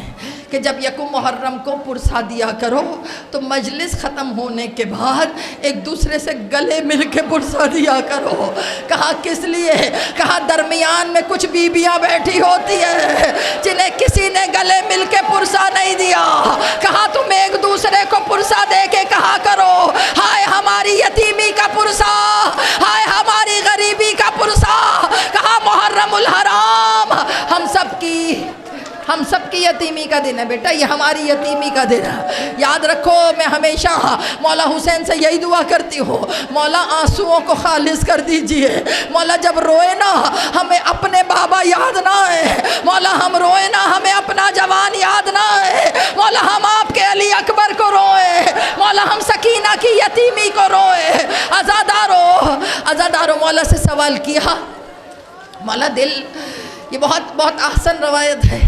کہ جب یکم محرم کو پرسا دیا کرو تو مجلس ختم ہونے کے بعد ایک دوسرے سے گلے مل کے پرسا دیا کرو. کہا کس لیے؟ کہا درمیان میں کچھ بیویاں بیٹھی ہوتی ہیں جنہیں کسی نے گلے مل کے پرسا نہیں دیا. کہا تم ایک دوسرے کو پرسا دے کے کہا کرو ہائے ہماری یتیمی کا پرسا، ہائے ہماری غریبی کا پرسا. کہا محرم الحرام ہم سب کی یتیمی کا دن ہے بیٹا، یہ ہماری یتیمی کا دن ہے. یاد رکھو میں ہمیشہ مولا حسین سے یہی دعا کرتی ہوں، مولا آنسوؤں کو خالص کر دیجئے. مولا جب روئے نا ہمیں اپنے بابا یاد نہ آئے، مولا ہم روئے نا ہمیں اپنا جوان یاد نہ آئے، مولا ہم آپ کے علی اکبر کو روئے، مولا ہم سکینہ کی یتیمی کو روئے. عزادارو مولا سے سوال کیا، مولا یہ بہت احسن روایت ہے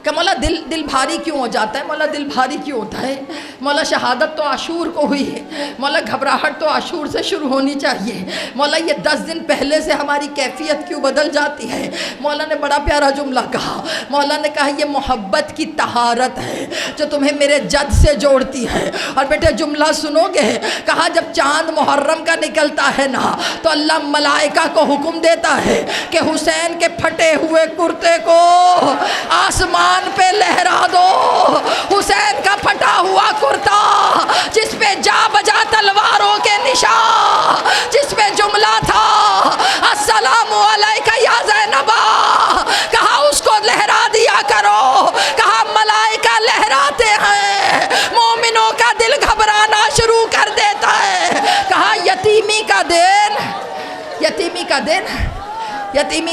کہ مولا دل بھاری کیوں ہو جاتا ہے؟ مولا دل بھاری کیوں ہوتا ہے؟ مولا شہادت تو عاشور کو ہوئی ہے، مولا گھبراہٹ تو عاشور سے شروع ہونی چاہیے. مولا یہ 10 دن پہلے سے ہماری کیفیت کیوں بدل جاتی ہے؟ مولا نے بڑا پیارا جملہ کہا. مولا نے کہا یہ محبت کی طہارت ہے جو تمہیں میرے جد سے جوڑتی ہے. اور بیٹے جملہ سنو گے، کہا جب چاند محرم کا نکلتا ہے نا تو اللہ ملائکہ کو حکم دیتا ہے کہ حسین کے پھٹے ہوئے کرتے کو آسمان پہ لہرا دو. حسین کا پھٹا ہوا کرتا جس پہ جا بجا تلواروں کے نشان، جس پہ جملہ تھا السلام علیکہ یا زینبا، کہا اس کو لہرا دیا کرو. کہا ملائکہ لہراتے ہیں، مومنوں کا دل گھبرانا شروع کر دیتا ہے. کہا یتیمی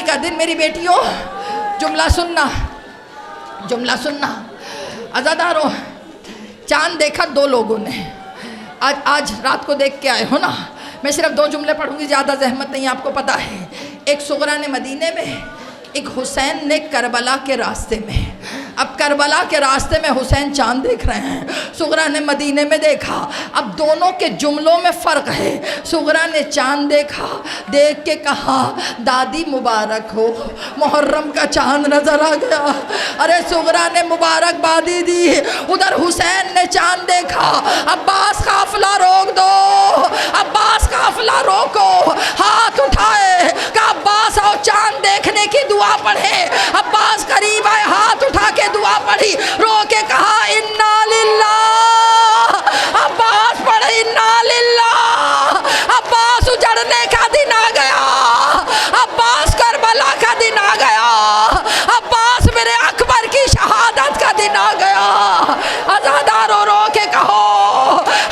کا دن میری بیٹیوں، جملہ سننا. عزادارو چاند دیکھا 2 لوگوں نے، آج رات کو دیکھ کے آئے ہو نا. میں صرف 2 جملے پڑھوں گی، زیادہ زحمت نہیں، آپ کو پتا ہے. ایک سغرا نے مدینے میں، ایک حسین نے کربلا کے راستے میں. اب کربلا کے راستے میں حسین چاند دیکھ رہے ہیں، سغرا نے مدینے میں دیکھا. اب دونوں کے جملوں میں فرق ہے. سغرا نے چاند دیکھا، دیکھ کے کہا دادی مبارک ہو، محرم کا چاند نظر آ گیا. ارے سغرا نے مبارک بادی دی، ادھر حسین نے چاند دیکھا. عباس قافلہ روک دو، عباس قافلہ روکو. ہاتھ اٹھائے کہ عباس آؤ چاند دیکھنے کی دعا پڑھے. عباس قریب آئے، ہاتھ اٹھا کے دعا پڑھی، رو کے کہا انا للہ. عباس پڑھے انا للہ. عباس اجڑنے کا دن آ گیا، عباس کربلا کا دن آ گیا، عباس میرے اکبر کی شہادت کا دن آ گیا. عزادارو رو کے کہو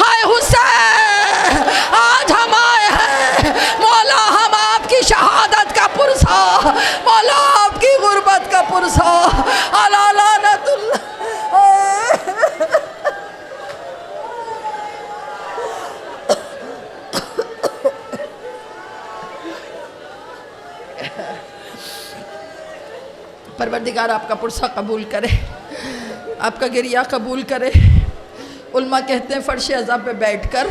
ہائے حسین، آج ہم آئے ہیں مولا، ہم آپ کی شہادت کا پرسا، مولا آپ کی غربت کا پرسا. علی لعنت اللہ. پروردگار آپ کا پرسا قبول کرے، آپ کا گریہ قبول کرے. علماء کہتے ہیں فرش عزا پہ بیٹھ کر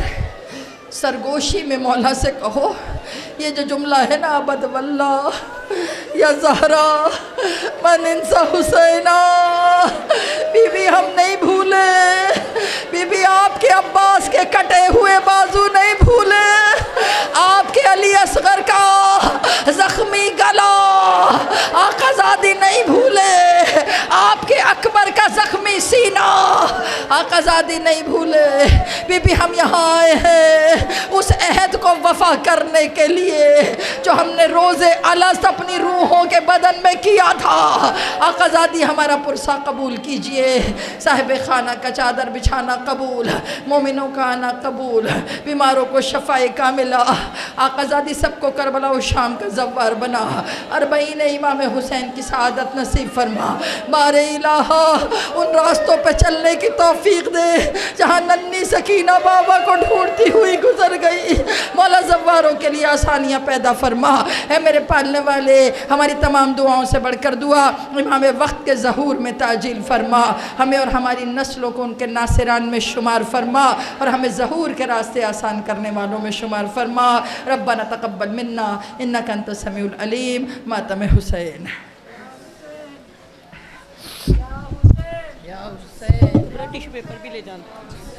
سرگوشی میں مولا سے کہو یہ جو جملہ ہے نا عبد واللہ یا زہرا من انسا حسینہ، بی بی ہم نہیں بھولے، بی بی آپ کے ابا ہوئے بازو نہیں بھولے، آپ کے علی اصغر کا زخمی گلا آقا زادی نہیں بھولے، آپ کے اکبر کا زخمی سینہ آقا زادی نہیں بھولے۔ بی بی ہم یہاں آئے ہیں اس عہد کو وفا کرنے کے لیے جو ہم نے روز الست اپنی روحوں کے بدن میں کیا تھا۔ آقا زادی ہمارا پرسہ قبول کیجئے، صاحب خانہ کا چادر بچھانا قبول، مومنوں کا آنا قبول، بیماروں کو شفاء کاملہ۔ آقا زادی سب کو کربلا و شام کا زوار بنا، اربعین امام حسین کی سعادت نصیب فرما۔ بار الہ ان راستوں پہ چلنے کی توفیق دے جہاں ننھی سکینہ بابا کو ڈھونڈتی ہوئی گزر گئی۔ مولا زواروں کے لیے آسانیاں پیدا فرما۔ اے میرے پالنے والے، ہماری تمام دعاؤں سے بڑھ کر دعا امام وقت کے ظہور میں تعجیل فرما، ہمیں اور ہماری نسلوں کو ان کے ناصران میں شمار فرما، اور ہمیں ظہور کے راستے آسان کرنے والوں میں شمار فرما۔ ربنا تقبل منا انک انت السمیع العلیم۔ ماتم حسین۔ ٹیشو پیپر بھی لے جانا۔